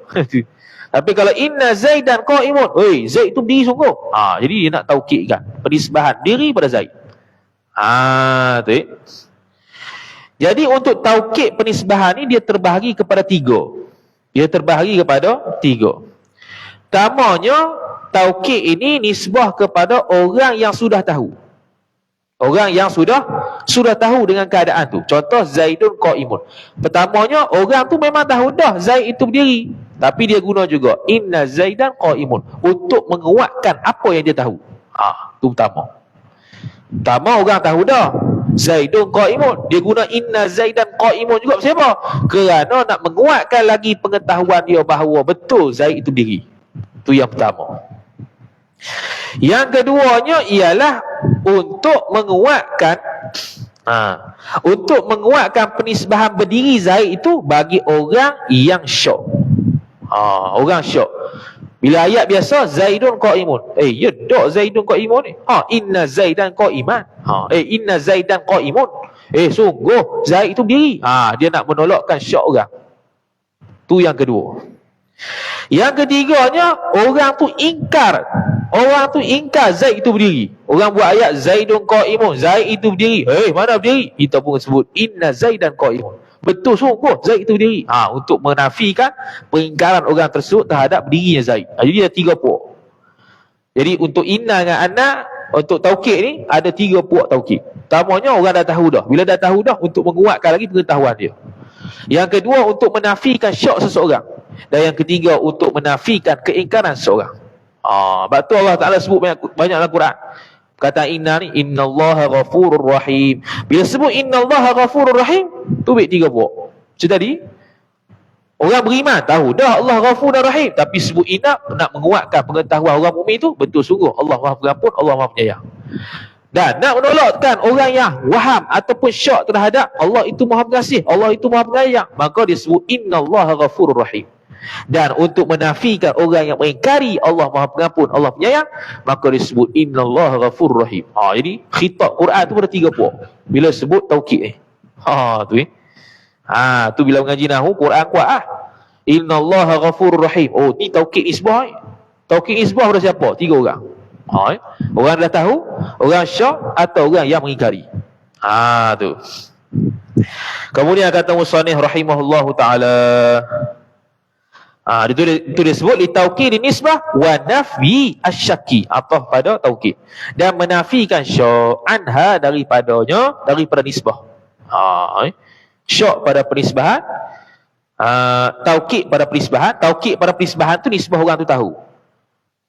Tapi kalau inna Zaidan qaimun, Zaid itu berdiri sungguh. Jadi dia nak taukidkan penisbahan diri pada Zaid. Tu. Jadi untuk taukid penisbahan ni dia terbahagi kepada tiga. Pertamanya, taukid ini nisbah kepada orang yang sudah tahu. Orang yang sudah tahu dengan keadaan tu. Contoh Zaidun qaimun. Pertamanya orang tu memang tahu dah Zaid itu berdiri, tapi dia guna juga inna Zaidan qaimun untuk menguatkan apa yang dia tahu. Tu pertama. Orang tahu dah Zaidun qaimun, dia guna inna Zaidan qaimun juga. Sebab apa? Kerana nak menguatkan lagi pengetahuan dia bahawa betul Zaid itu berdiri. Tu yang pertama. Yang keduanya ialah untuk menguatkan penisbahan berdiri Zaid itu bagi orang yang syok. Orang syok. Bila ayat biasa Zaidun qaimun, ya dak Zaidun qaimun ni. Inna Zaidan qaiman. Inna Zaidan qaimun. Sungguh Zaid itu berdiri. Dia nak menolakkan syok orang. Tu yang kedua. Yang ketiganya, orang tu ingkar Zaid itu berdiri. Orang buat ayat Zaidun qaimun, Zaid itu berdiri. Mana berdiri? Kita pun sebut inna Zaidan qaimun. Betul sungguh Zaid itu berdiri. Untuk menafikan pengingkaran orang tersebut terhadap berdirinya Zaid. Jadi ada tiga puak. Jadi untuk inna dengan anna, untuk taukid ni ada tiga puak taukid. Pertamanya orang dah tahu dah. Bila dah tahu dah, untuk menguatkan lagi pengetahuan dia. Yang kedua, untuk menafikan syok seseorang. Dan yang ketiga, untuk menafikan keingkaran seseorang. Sebab tu Allah Ta'ala sebut banyak dalam Quran. Kata inna ni, innallaha ghafurur rahim. Bila sebut innallaha ghafurur rahim, tu baik tiga buah. Macam tadi, orang beriman tahu dah Allah ghafur dan rahim, tapi sebut inna nak menguatkan pengetahuan orang mukmin itu betul sungguh Allah Maha Pengampun, Allah Maha Penyayang. Dan nak menolakkan orang yang waham ataupun syak terhadap Allah itu Maha Pengasih, Allah itu Maha Penyayang, maka disebut innallaha ghafurur rahim. Dan untuk menafikan orang yang mengingkari Allah Maha Pengampun, Allah Penyayang, maka disebut innallaha ghafurur rahim. Jadi khitab Quran tu ada tiga puak bila sebut taukid ni. Tu tu bila mengaji nahwu Quran kuat innallaha ghafurur rahim. Ni taukid isbah. Taukid isbah pada siapa? Tiga orang. Orang dah tahu, orang syak atau orang yang mengingkari. Tu. Kemudian kata musannif rahimahullahu taala, itu disebut li taukid nisbah wa nafyi asyaki, atau pada taukid, dan menafikan syak anha daripada nisbah. Syak pada penisbahan, taukid pada penisbahan. Taukid pada penisbahan tu nisbah orang tu tahu,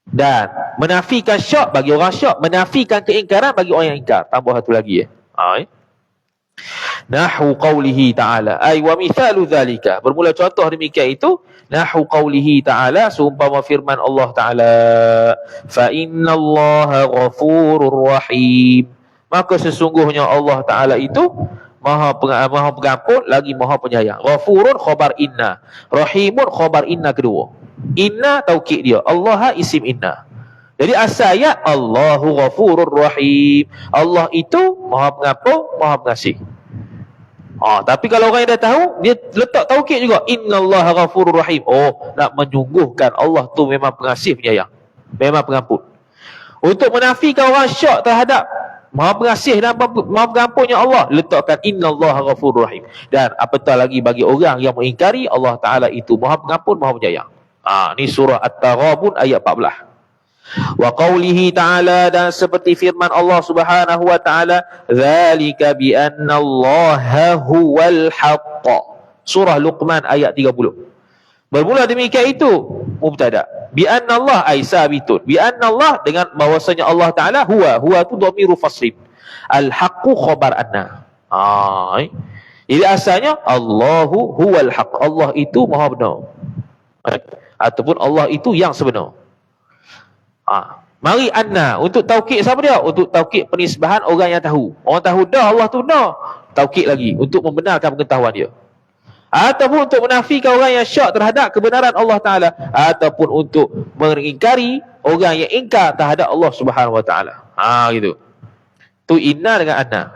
dan menafikan syak bagi orang syak, menafikan keingkaran bagi orang yang ingkar. Tambah satu lagi nahwu qawlihi ta'ala, ay wa mithalu dhalika, bermula contoh demikian itu nahwu qawlihi ta'ala, seumpama firman Allah Ta'ala, fa innallaha ghafurur rahim, maka sesungguhnya Allah Ta'ala itu Maha Pengampun lagi Maha Penyayang. Ghafurun khabar inna, rahimun khabar inna kedua. Inna taukid dia, Allah isim inna. Jadi asal ayat Allahu ghafurur rahim, Allah itu Maha Pengampun, Maha Pengasih. Tapi kalau orang yang dah tahu, dia letak taukid juga, innallaha ghafurur rahim. Nak menyungguhkan Allah tu memang pengasih penyayang, memang pengampun. Untuk menafikan orang syak terhadap Maha Pengasih dan Maha Pengampunnya Allah, letakkan innallaha ghafurur rahim. Dan apatah lagi bagi orang yang mengingkari Allah Ta'ala itu Maha Pengampun, Maha Penyayang. Ni surah At-Taghabun ayat 14. Wa qawlihi ta'ala, dan seperti firman Allah Subhanahu wa ta'ala, dzalika bi anna Allaha huwal haqq, surah Luqman ayat 30. Bermula demikian itu mubtada, bi anna Allah ay sabitun, bi anna Allah dengan bahwasanya Allah Ta'ala huwa tu dhamiru faslin, al haqqu khabar anna. Jadi asalnya Allahu huwal haqq, Allah itu maha benar. ataupun Allah itu yang sebenar. Mari anna untuk taukid siapa dia? Untuk taukid penisbahan orang yang tahu. Orang tahu dah Allah tu benar. Taukid lagi untuk membenarkan pengetahuan dia. Ataupun untuk menafikan orang yang syak terhadap kebenaran Allah Ta'ala, ataupun untuk mengingkari orang yang ingkar terhadap Allah Subhanahu Wa Ta'ala. Gitu. Tu inna dengan anna.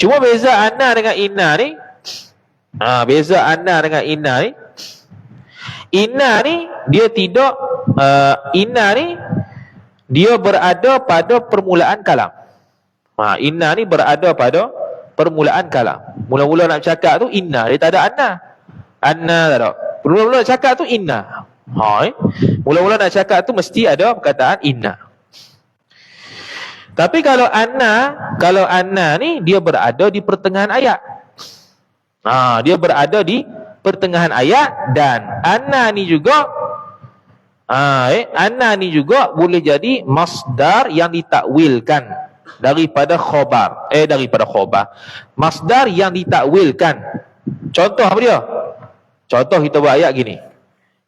Cuma beza anna dengan inna ni, beza anna dengan inna ni, inna ni dia tidak, inna ni dia berada pada permulaan kalam. Inna ni berada pada permulaan kalam. Mula-mula nak cakap tu inna, dia tak ada anna. Anna tak ada. Mula-mula nak cakap tu inna. Mula-mula nak cakap tu mesti ada perkataan inna. Tapi kalau anna ni dia berada di pertengahan ayat. Dia berada di pertengahan ayat, dan anna ni juga anna ni juga boleh jadi masdar yang ditakwilkan daripada khobar. Masdar yang ditakwilkan. Contoh apa dia? Contoh kita buat ayat gini.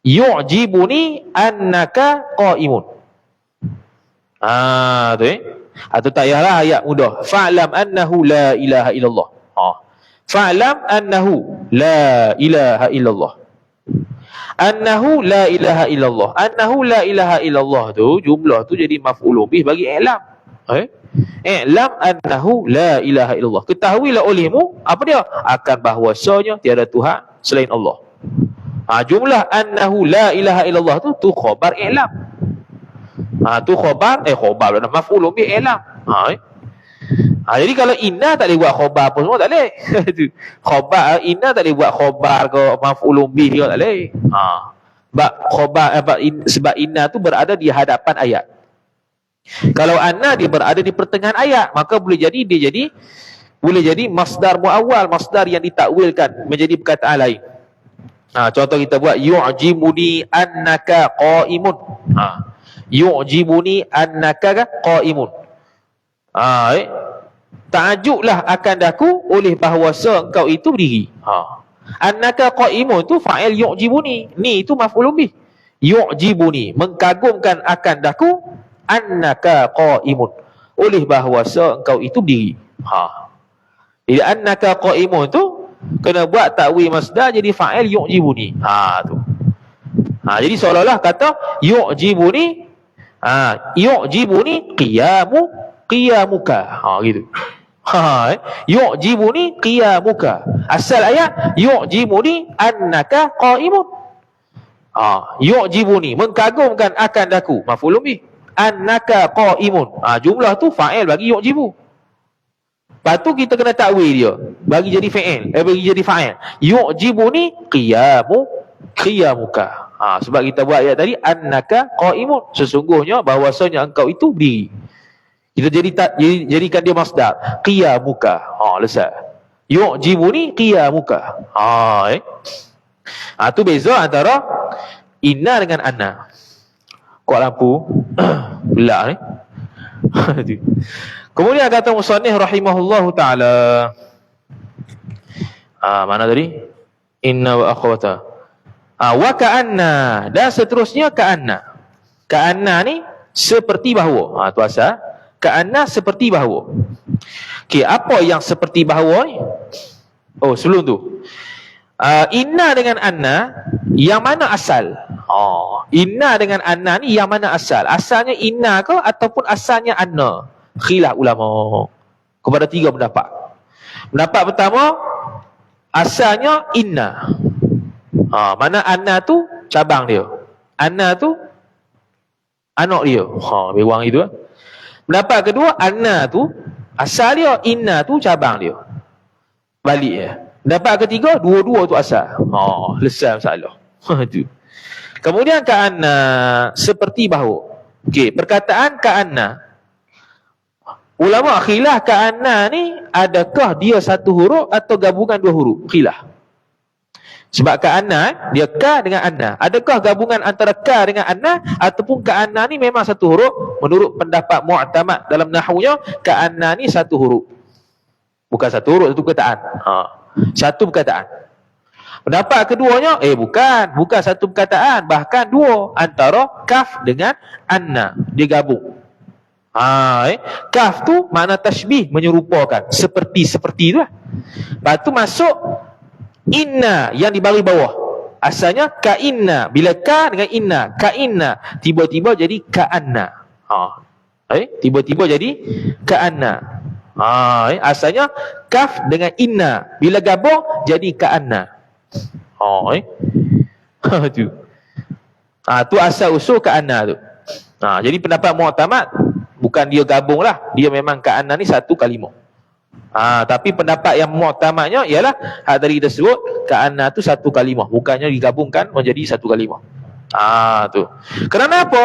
Yu'jibuni annaka qaimun. Tu atau tak payahlah ayat mudah. Fa'lam annahu la ilaha illallah. Fa'lam annahu la ilaha illallah. Annahu la ilaha illallah. Annahu la ilaha illallah tu, jumlah tu jadi maf'ulun bih bagi i'lam. I'lam annahu la ilaha illallah. Ketahuilah olehmu apa dia? Akan bahwasanya tiada Tuhan selain Allah. Jumlah annahu la ilaha illallah tu khabar i'lam. Tu khabar maf'ulun bih i'lam. Jadi kalau inna tak boleh buat khabar apa semua, tak boleh. Khabar inna tak boleh buat khabar ke maf'ulun bih dia tak boleh. Sebab inna tu berada di hadapan ayat. Kalau anna dia berada di pertengahan ayat, maka boleh jadi masdar muawwal, masdar yang ditakwilkan menjadi perkataan lain. Contoh kita buat yu'jibuni annaka qaimun. Yu'jibuni annaka qaimun. Ta'ajublah akan daku oleh bahawasa engkau itu berdiri. Annaka qaimun tu fa'il yu'jibuni. Ni itu maf'ulun bih. Yu'jibuni, mengagumkan akan daku, annaka qaimun, oleh bahawasa engkau itu berdiri. Jadi annaka qaimun tu kena buat takwil masdar jadi fa'il yu'jibuni. Tu. Jadi seolah-olah kata yu'jibuni, yu'jibuni qiyamuka. Gitu. Yu'jibuni qiyamuka. Asal ayat yu'jibuni annaka qaimun. Yu'jibuni, mengagumkan akan daku, maf'ulun bih. Annaka qaimun. Jumlah tu fa'il bagi yu'jibu. Lepas tu kita kena takwil dia, bagi jadi fa'il, bagi jadi fa'il. Yu'jibuni qiyamuka. Sebab kita buat ayat tadi annaka qaimun, sesungguhnya bahwasanya engkau itu berdiri. Kita jadikan dia masdar qiyamuka. Lesat. Yu'jibuni qiyamuka. Tu beza antara inna dengan anna. Kuat lampu gelap ni. Kemudian kata musannif rahimahullahu ta'ala, mana tadi? Inna wa akhwata. Wa ka'anna, dan seterusnya ka'anna. Ka'anna ni seperti bahawa. Tu asal. Ka'anna seperti bahawa. Okey, apa yang seperti bahawa ni? Sebelum tu. Inna dengan anna, yang mana asal? Inna dengan anna ni yang mana asal? Asalnya inna ke ataupun asalnya anna? Khilaf ulama kepada 3 pendapat. Pendapat pertama, asalnya inna. Mana anna tu cabang dia. Anna tu anak dia. Bewang itu. Pendapat kedua, anna tu asal dia, inna tu cabang dia. Balik ya. Pendapat ketiga, dua-dua tu asal. Selesai masalah. Tu. Kemudian ka'anna seperti bahawa. Okey, perkataan ka'anna, ulama khilaf ka'anna ni adakah dia satu huruf atau gabungan 2 huruf? Khilaf. Sebab ka'anna dia ka dengan anna. Adakah gabungan antara ka dengan anna ataupun ka'anna ni memang satu huruf? Menurut pendapat mu'tamad dalam nahwunya, ka'anna ni satu huruf. Bukan satu huruf, satu perkataan. Satu perkataan. Pendapat keduanya, bukan satu perkataan, bahkan dua, antara kaf dengan anna, dia gabung. Kaf tu makna tashbih, menyerupakan, seperti tu lah. Lepas tu masuk inna yang di baris bawah. Asalnya ka inna, bila ka dengan inna, ka inna, tiba-tiba jadi ka anna. Tiba-tiba jadi ka anna. Asalnya kaf dengan inna, bila gabung jadi ka anna. Tu. Tu asal usul ka anna tu. Jadi pendapat mu'tamad bukan dia gabung lah, dia memang ka anna ni satu kalimah. Tapi pendapat yang mu'tamadnya ialah hak tadi kita sebut ka anna tu satu kalimah, bukannya digabungkan menjadi satu kalimah. Tu. Kerana apa?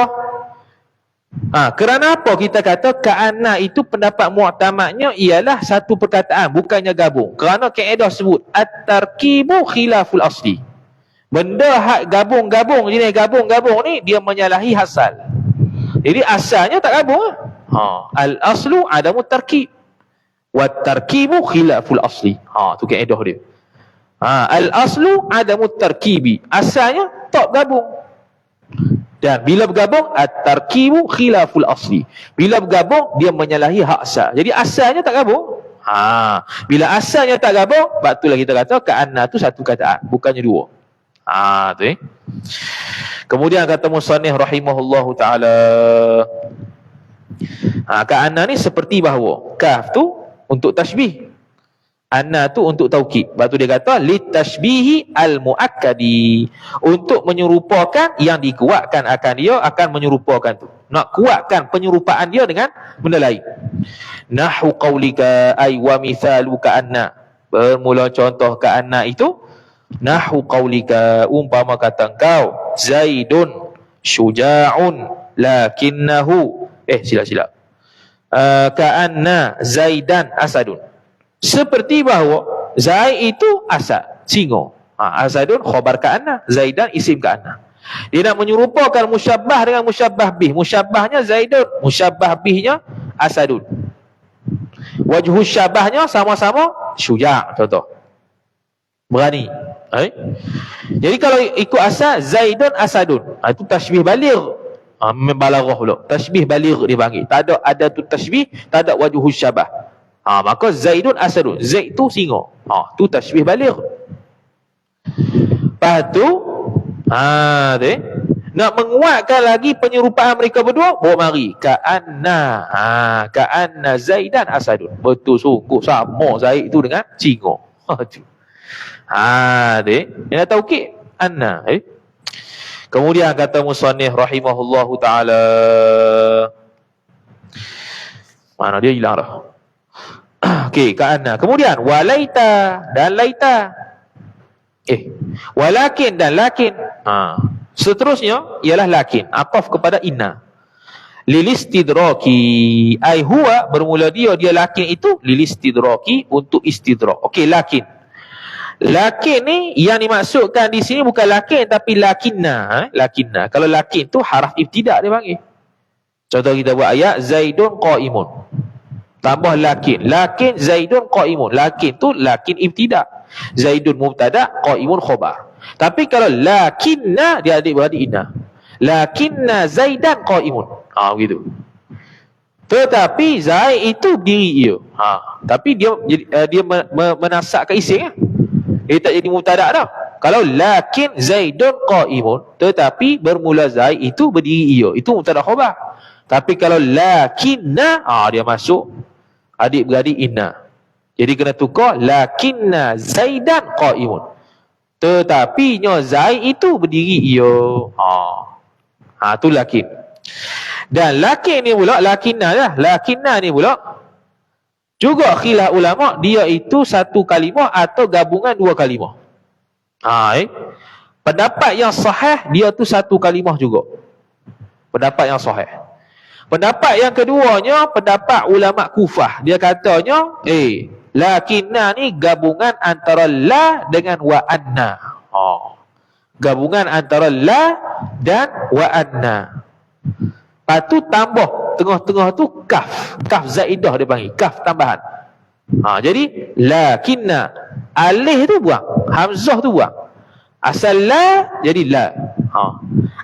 Kerana apa kita kata ka anna itu pendapat mu'tamadnya ialah satu perkataan, bukannya gabung? Kerana kaedah sebut at-tarkibu khilaful asli. Benda hak gabung-gabung jenis gabung-gabung ni dia menyalahi asal. Jadi asalnya tak gabung. Al-aslu adamu tarkib. Wat-tarkibu khilaful asli. Tu kaedah dia. Al-aslu adamu tarkibi. Asalnya tak gabung. Dan bila bergabung at-tarkibu khilaful asli. Bila bergabung dia menyalahi hak asal. Jadi asalnya tak gabung. Bila asalnya tak gabung, sebab itulah kita kata ka'anna tu satu kataan, bukannya dua. Tu. Kemudian kata musannif rahimahullahu taala, ka'anna ni seperti bahawa kaf tu untuk tashbih, anna tu untuk taukid. Sebab tu dia kata litashbihi al-muakkadi, untuk menyerupakan yang dikuatkan akan dia, akan menyerupakan tu. Nak kuatkan penyerupaan dia dengan benda lain. Nahu qaulika ay wa mithalu ka'anna. Bermula contoh ka'anna itu nahu qaulika, umpama kata engkau Zaidun syuja'un lakinnahu silap ka'anna Zaidan asadun. Seperti bahawa Zaid itu asad, singa. Asadun khabar ka'anna, Zaidan isim ka'anna. Dia nak menyerupakan musyabbah dengan musyabbah bih. Musyabbahnya Zaidun, musyabbah bihnya asadun. Wajhu syabahnya sama-sama syuja', contoh, berani. Jadi kalau ikut asal Zaidun asadun, itu tashbih baligh. Membalaghah pula. Tashbih baligh dia panggil. Tak ada tu tashbih, tak ada wajhu syabah. Maka Zaidun asadun. Zaid tu singa. Tu tashbih baligh. Lepas tu nak menguatkan lagi penyerupaan mereka berdua, bawa mari ka'anna Zaidan asadun. Betul sungguh sama Zaid tu dengan singa. Dia tahu ke anna. Kemudian kata musannif rahimahullahu taala, mana dia hilang dah. Ka'anna. Kemudian walaita dan laita. Walakin dan lakin. Seterusnya ialah lakin, aqaf kepada inna. Lilistidraki, ai huwa, bermula dia lakin itu lilistidraki, untuk istidrak. Lakin. Lakin ni yang dimaksudkan di sini bukan lakin tapi lakinna. Lakinna. Kalau lakin tu haraf ibtidak dia panggil. Contoh kita buat ayat Zaidun qaimun. Tambah lakin. Lakin Zaidun qaimun. Lakin tu lakin ibtidak. Zaidun mubtada, qaimun khabar. Tapi kalau lakinna dia adik-beradik inna. Lakinna Zaidan qaimun. Begitu. Tetapi Zaid itu diri dia. Tapi dia menasakkan isim ya. Dia tak jadi mubtada dah. Kalau lakin Zaidun qaimun, tetapi bermula Zaid itu berdiri ia, itu mubtada khabar. Tapi kalau lakinna, dia masuk adik-beradik inna. Jadi kena tukar lakinna Zaidan qaimun. Tetapi nya Zaid itu berdiri ia. Tu lakin. Dan lakin ni pula, lakinna lah. Lakinna ni pula juga khilaf ulama, dia itu satu kalimah atau gabungan dua kalimah. Pendapat yang sahih, dia tu satu kalimah juga. Pendapat yang sahih. Pendapat yang keduanya, pendapat ulama Kufah. Dia katanya, lakinna ni gabungan antara la dengan wa anna. Gabungan antara la dan wa anna. Lepas tu tambah tengah-tengah tu kaf. Kaf zaidah dia panggil. Kaf tambahan. Jadi lakinna, alif tu buang, hamzah tu buang. Asal la jadi la.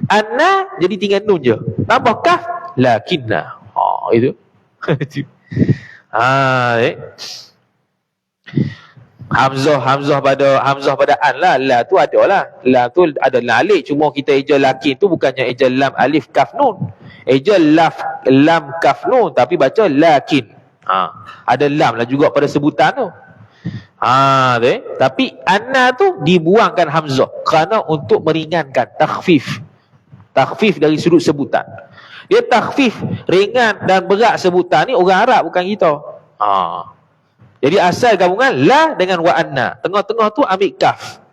Anna jadi tinggal nun je. Tambah kaf lakinna. Itu. Hamzah pada an lah. La tu ada lah. La tu ada alif. Cuma kita eja lakin tu bukannya eja lam alif kaf nun. Eja lam kaf nun tapi baca lakin. Ada lam lah juga pada sebutan tu. Tapi anna tu dibuangkan hamzah kerana untuk meringankan, takhfif dari sudut sebutan. Dia takhfif ringan dan berat sebutan ni orang Arab bukan kita. Jadi asal gabungan la dengan wa anna, tengah-tengah tu ambil kaf,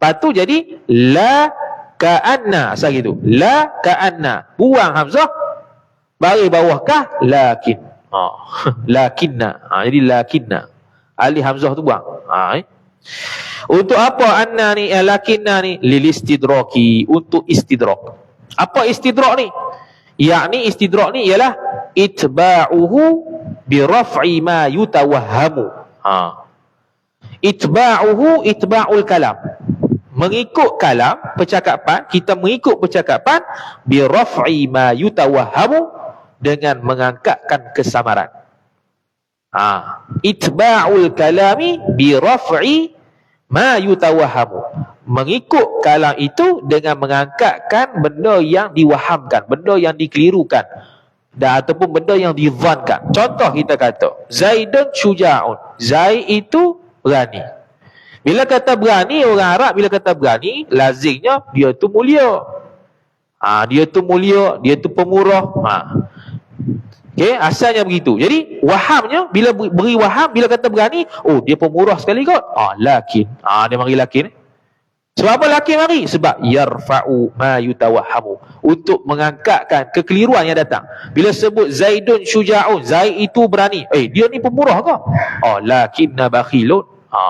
lepas tu jadi la ka anna, asal gitu, la ka anna, buang hamzah, baris bawah kah lakin. Lakinna. Jadi lakinna, alif hamzah tu buang. Untuk apa anna ni, lakinna ni? Lil istidraki, untuk istidrak. Apa istidrak ni? Yakni istidrak ni ialah itba'uhu bi raf'i ma yutawahhamu. Itba'uhu itba'ul kalam, mengikut kalam, percakapan, kita mengikut percakapan bi raf'i ma yutawahhamu, dengan mengangkatkan kesamaran. Itba'ul kalami bi raf'i ma yutawahhamu, mengikut kalam itu dengan mengangkatkan benda yang diwahamkan, benda yang dikelirukan, dan ataupun benda yang dizankan. Contoh kita kata Zaidun syuja'un, Zaid itu berani. Bila kata berani, orang Arab bila kata berani, lazimnya dia tu mulia. Dia tu mulia, dia tu pemurah. Okey, asalnya begitu. Jadi wahamnya bila beri waham, bila kata berani, oh dia pemurah sekali kot. Lakin. Dia mari lakin. Sebab apa lakin mari? Sebab yarfa'u ma yutawahhamu, untuk mengangkatkan kekeliruan yang datang. Bila sebut Zaidun syuja'un, Zaid itu berani, dia ni pemurah ke? Lakinna bakhilun.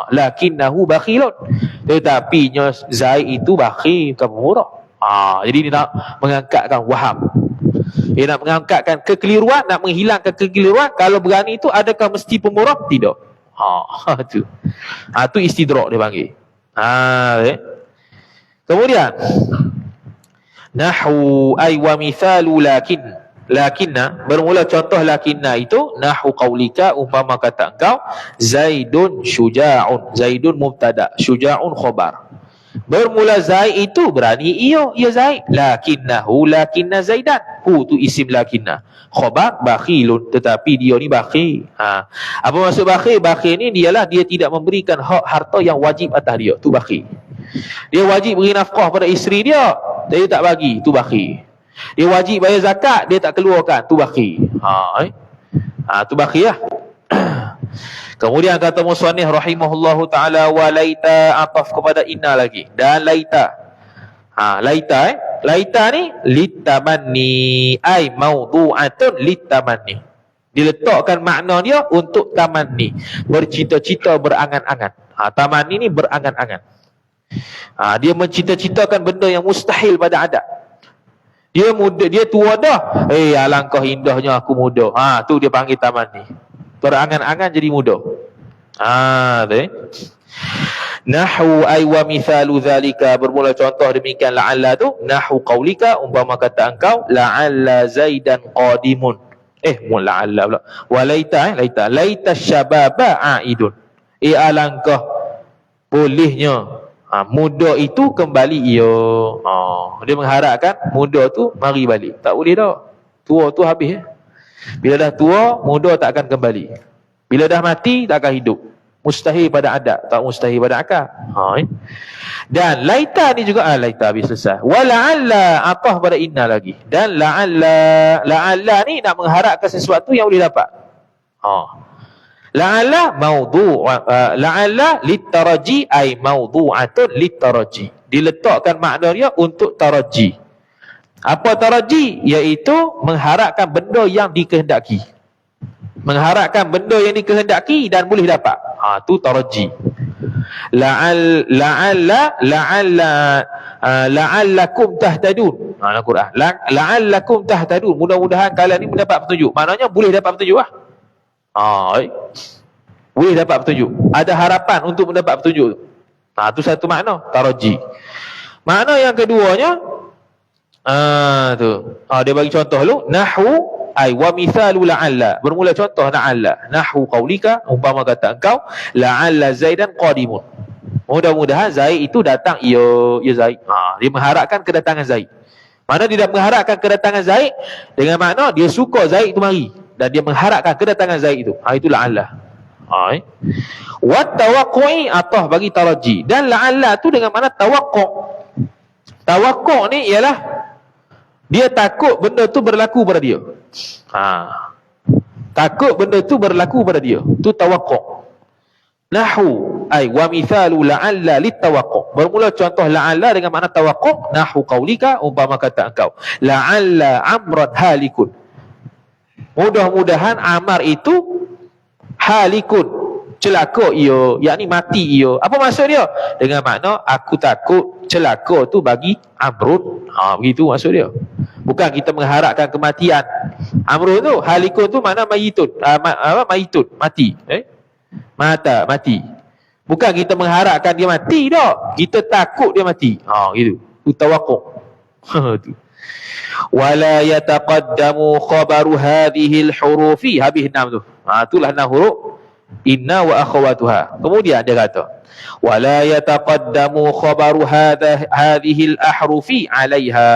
Lakinnahu bakhilun. Tetapi Zaid itu bakhil, bukan pemurah. Jadi dia nak mengangkatkan waham. Dia nak mengangkatkan kekeliruan, nak menghilangkan kekeliruan. Kalau berani itu adakah mesti pemurah? Tidak. Tu istidrak dia panggil. Kemudian nahwu ay wa mithalu lakinna, bermula contoh lakinna itu nahwu qaulika, umpama kata engkau Zaidun syuja'un, Zaidun mubtada, syuja'un khabar. Bermula Zaid itu berani, ya Zaid. Lakinnahu, lakinna Zaidan, hu tu isim lakinna, khabar bakhilun, tetapi dia ni bakhil. Apa maksud bakhil? Bakhil ni dialah dia tidak memberikan hak harta yang wajib atas dia, tu bakhil. Dia wajib beri nafkah pada isteri dia, dia tak bagi, tu bakhil. Dia wajib bayar zakat, dia tak keluarkan, tu bakhil. Tu bakhil lah. Kemudian kata musannif rahimahullahu ta'ala, wa laita, ataf kepada inna lagi, dan laita. Laita ni litamanni, ay mawdu'atun litamanni, diletakkan makna dia untuk tamanni, bercita-cita, berangan-angan. Tamanni ni berangan-angan. Dia mencita-citakan benda yang mustahil pada adat. Dia muda, dia tua dah, alangkah indahnya aku muda. Tu dia panggil tamanni, berangan-angan jadi muda. Nahwu ay wa mithalu zalika, bermula contoh demikian la'alla tu nahwu qaulika, umpama kata engkau la'alla Zaidan qadimun. La'alla pula. Wa laita syababa aidun. Alangkah bolehnya muda itu kembali. Dia mengharapkan muda tu mari balik. Tak boleh dah. Tua tu habis. Bila dah tua, muda tak akan kembali. Bila dah mati, tak akan hidup. Mustahil pada adat, tak mustahil pada akal. Dan laita ni juga, laita habis selesai. Wa la'alla, atah pada inna lagi. Dan la'alla ni nak mengharapkan sesuatu yang boleh dapat. La'alla la'alla litaraji, ay mawdu'atun litaraji, diletakkan makna dia untuk taraji. Apa taraji? Iaitu mengharapkan benda yang dikehendaki. Mengharapkan benda yang dikehendaki dan boleh dapat. Tu taraji. La'allakum tahtadun. Al-Quran. La'allakum tahtadun. Mudah-mudahan kalian ni mendapat petunjuk. Maknanya boleh dapat petunjuk lah. Boleh dapat petunjuk. Ada harapan untuk mendapat petunjuk. Tu satu makna taraji. Makna yang keduanya dia bagi contoh dulu, nahwu ai wa mithalu la'alla. Bermula contoh la'alla. Nahwu qaulika, umpama kata engkau, la'alla Zaidan qadimun. Mudah-mudahan Zaid itu datang. Ya Zaid. Dia mengharapkan kedatangan Zaid. Mana dia mengharapkan kedatangan Zaid dengan makna dia suka Zaid itu mari dan dia mengharapkan kedatangan Zaid itu. Itu la'alla. Wa tawaqqu'i atah bagi taraji. Dan la'alla tu dengan makna tawaqqu'. Tawaqqu' ni ialah dia takut benda tu berlaku pada dia. Takut benda tu berlaku pada dia. Tu tawaqqu'. Nahwu ay wa mithalu la'alla litawaqqu'. Bermula contoh la'alla dengan makna tawaqqu'. Nahwu qaulika, umpama kata engkau, la'alla amran halikun. Mudah-mudahan Amar itu halikun, celaka ia, yakni mati ia. Apa maksud dia? Dengan makna aku takut celaka tu bagi Amrun. Begitu maksud dia. Bukan kita mengharapkan kematian Amrun tu. Halikun tu makna mayitun. Mayitun, mati. Mati. Bukan kita mengharapkan dia mati dah. Kita takut dia mati. Gitu. Tu tawaqqu'. Tu. Wala yataqaddamu khabaru hadhihi al-hurufi. Habis 6 tu. Itulah 6 huruf. Inna wa akhawatuha. Kemudian dia kata, wala yataqaddamu khabaru hadhihi al-ahrufi 'alaiha.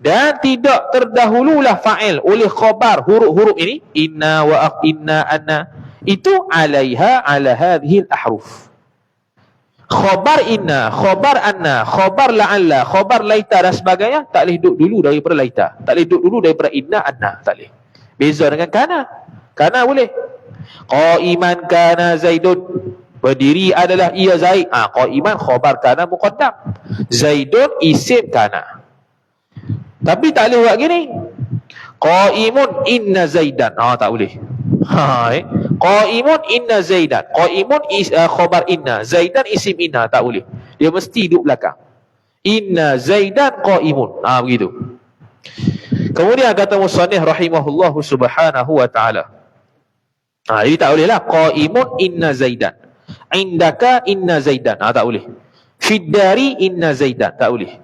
Dan tidak terdahululah fa'il oleh khabar huruf-huruf ini, inna wa inna anna, itu 'alaiha 'ala hadhihi al-ahruf. Khabar inna, khabar anna, khabar la'alla, khabar laita dan sebagainya tak boleh duduk dulu daripada laita. Tak boleh duduk dulu daripada inna anna, tak boleh. Beza dengan kana. Kana boleh. Qa'iman kana Zaidun. Berdiri adalah ia Zaid. Qa'iman khabar kana muqaddam. Zaidun isim kana. Tapi tak boleh buat gini. Qa'imun inna Zaidan. Tak boleh. Qa'imun inna Zaidan. Qa'imun khabar inna. Zaidan isim inna. Tak boleh. Dia mesti duduk belakang. Inna Zaidan qa'imun. Begitu. Kemudian kata musannif rahimahullahu subhanahu wa ta'ala. Jadi tak boleh lah. Qa'imun inna Zaidan. Indaka inna Zaidan. Tak boleh. Fiddari inna Zaidan. Tak boleh.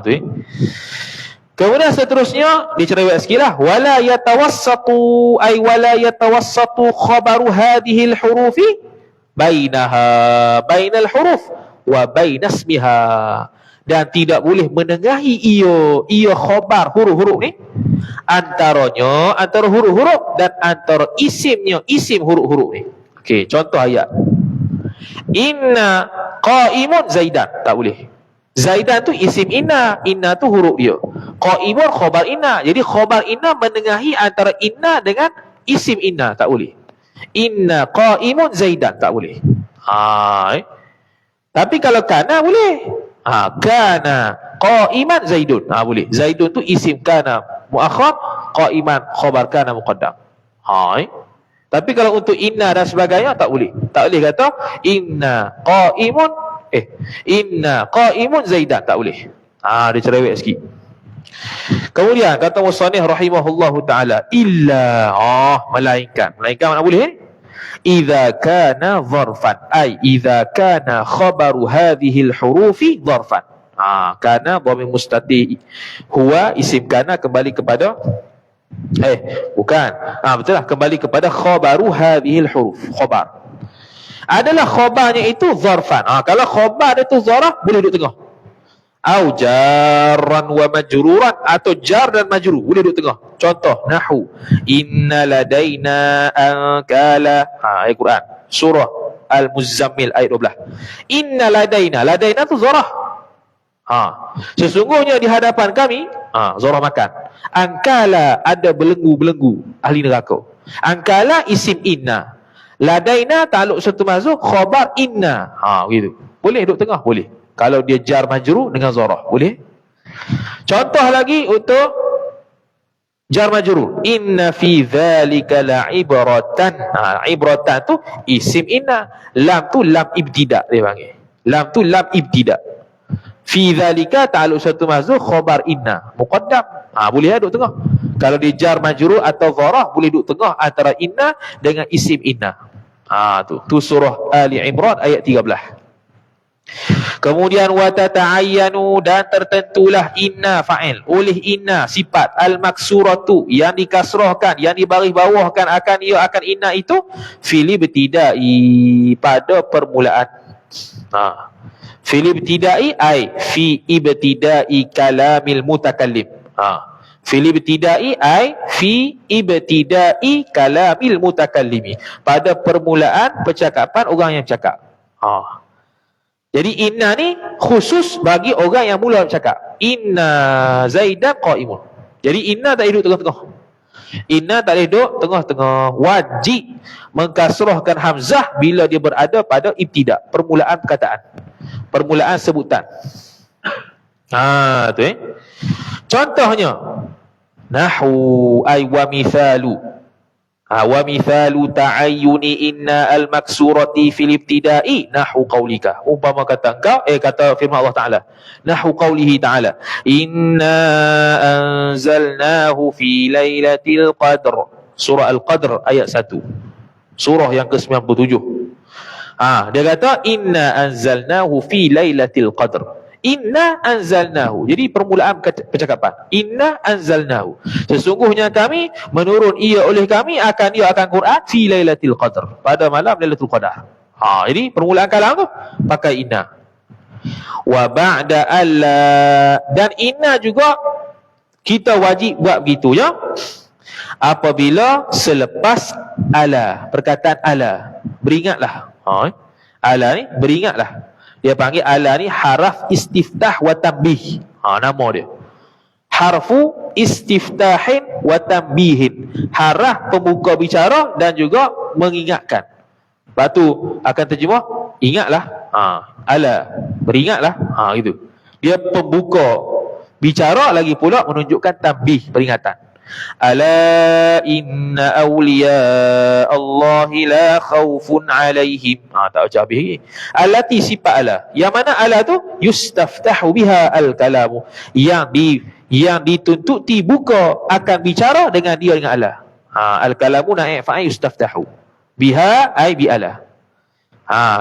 Tu Kemudian seterusnya dicerewet sikit lah. Wala yatawassatu ay wala yatawassatu khabaru hadhihi al-hurufi bainaha bainal huruf wa bainasmiha. Dan tidak boleh menengahi ia khabar huruf-huruf ni antaranya, antara huruf-huruf dan antara isimnya, isim huruf-huruf ni. Okey, contoh ayat. Inna qa'imun Zaidan. Tak boleh. Zaidan tu isim inna. Inna tu huruf dia. Qa'imun khabar inna. Jadi khabar inna menengahi antara inna dengan isim inna. Tak boleh. Inna qa'imun Zaidan. Tak boleh. Tapi kalau kana boleh. Kana qa'iman Zaidun. Boleh. Zaidun tu isim kana muakhar. Qa'iman khabar kana muqaddam. Tapi kalau untuk inna dan sebagainya tak boleh. Tak boleh kata inna qa'imun Zaidan. Tak boleh. Dia cerewet sikit. Kemudian kata musannif rahimahullahu ta'ala, illa melainkan mana boleh? Idza kana dharfan, ay idza kana khabaru hadhihi al-hurufi dharfan. Kana dhamir mustatir. Huwa isim kana kembali kepada bukan. Betul lah, kembali kepada khabaru hadhihi al-huruf. Khabar adalah khabarnya itu zarfan. Kalau khabar itu zaraf boleh duduk tengah. Au jarran wa majruran, atau jar dan majrur boleh duduk tengah. Contoh nahwu inna ladaina ankala. Ayat Quran surah Al-Muzammil ayat 12. Inna ladaina, ladaina tu zaraf. Sesungguhnya di hadapan kami, zaraf makan. Ankala, ada belenggu-belenggu ahli neraka. Ankala isim inna. Ladaina ta'alluq satu mazhub khabar inna. Begitu. Boleh duduk tengah? Boleh. Kalau dia jar majrur dengan zarah, boleh. Contoh lagi untuk jar majrur. Inna fi dzalika la'ibratan. Ibratan tu isim inna. Lam tu lam ibtida' dia panggil. Lam tu lam ibtida'. Fi dzalika ta'alluq satu mazhub khabar inna muqaddam. Boleh duduk tengah. Kalau dia jar majrur atau zarah, boleh duduk tengah antara inna dengan isim inna. Tu surah Ali Imran ayat 13. Kemudian wa tata'ayyanu, dan tertentulah inna fa'il oleh inna sifat al-maksuratu yang dikasrahkan, yang dibaris bawahkan akan ia akan inna itu fil ibtidai, pada permulaan. Fil ibtidai ai fi ibtidai kalamil mutakallim. Fil ibtidai ai fi ibtidai kalamil mutakallimi, pada permulaan percakapan orang yang bercakap. Jadi inna ni khusus bagi orang yang mula bercakap. Inna Zaidan qa'imun. Jadi inna tak duduk tengah-tengah. Inna tak duduk tengah-tengah. Wajib mengkasrahkan hamzah bila dia berada pada ibtida, permulaan perkataan, permulaan sebutan. Tu contohnya nahwu ay wa mithalu. Wa mithalu ta'ayyuni inna al-maksurati fil ibtida'i nahwu qaulika. Umpama kata engkau, kata firman Allah Ta'ala, nahwu qaulihi Ta'ala, inna anzalnahu fi lailatul qadr. Surah Al-Qadr ayat 1. Surah yang ke-97. Dia kata inna anzalnahu fi lailatul qadr. Inna anzalnahu. Jadi permulaan percakapan. Inna anzalnahu. Sesungguhnya kami menurun ia oleh kami akan Quran fi lailatul qadr, pada malam Lailatul Qadar. Jadi permulaan kalam tu pakai inna. Wa ba'da alla, dan inna juga kita wajib buat begitu ya. Apabila selepas ala, perkataan ala, beringatlah. Ala ni beringatlah. Dia panggil ala ni haraf istiftah wa tanbih. Nama dia. Harfu istiftahin wa tanbihin. Haraf pembuka bicara dan juga mengingatkan. Lepas tu akan terjemah, ingatlah. Ala, beringatlah. Gitu. Dia pembuka bicara, lagi pula menunjukkan tanbih, peringatan. Ala inna awliya Allahi la khawfun alaihim. Tak baca habis lagi. Alati sifat ala. Yang mana ala tu? Yustaftahu biha al-kalamu. Yang dituntuti buka akan bicara dengan dia, dengan ala. Al-kalamu naik fa'ai yustaftahu. Biha ay bi ala.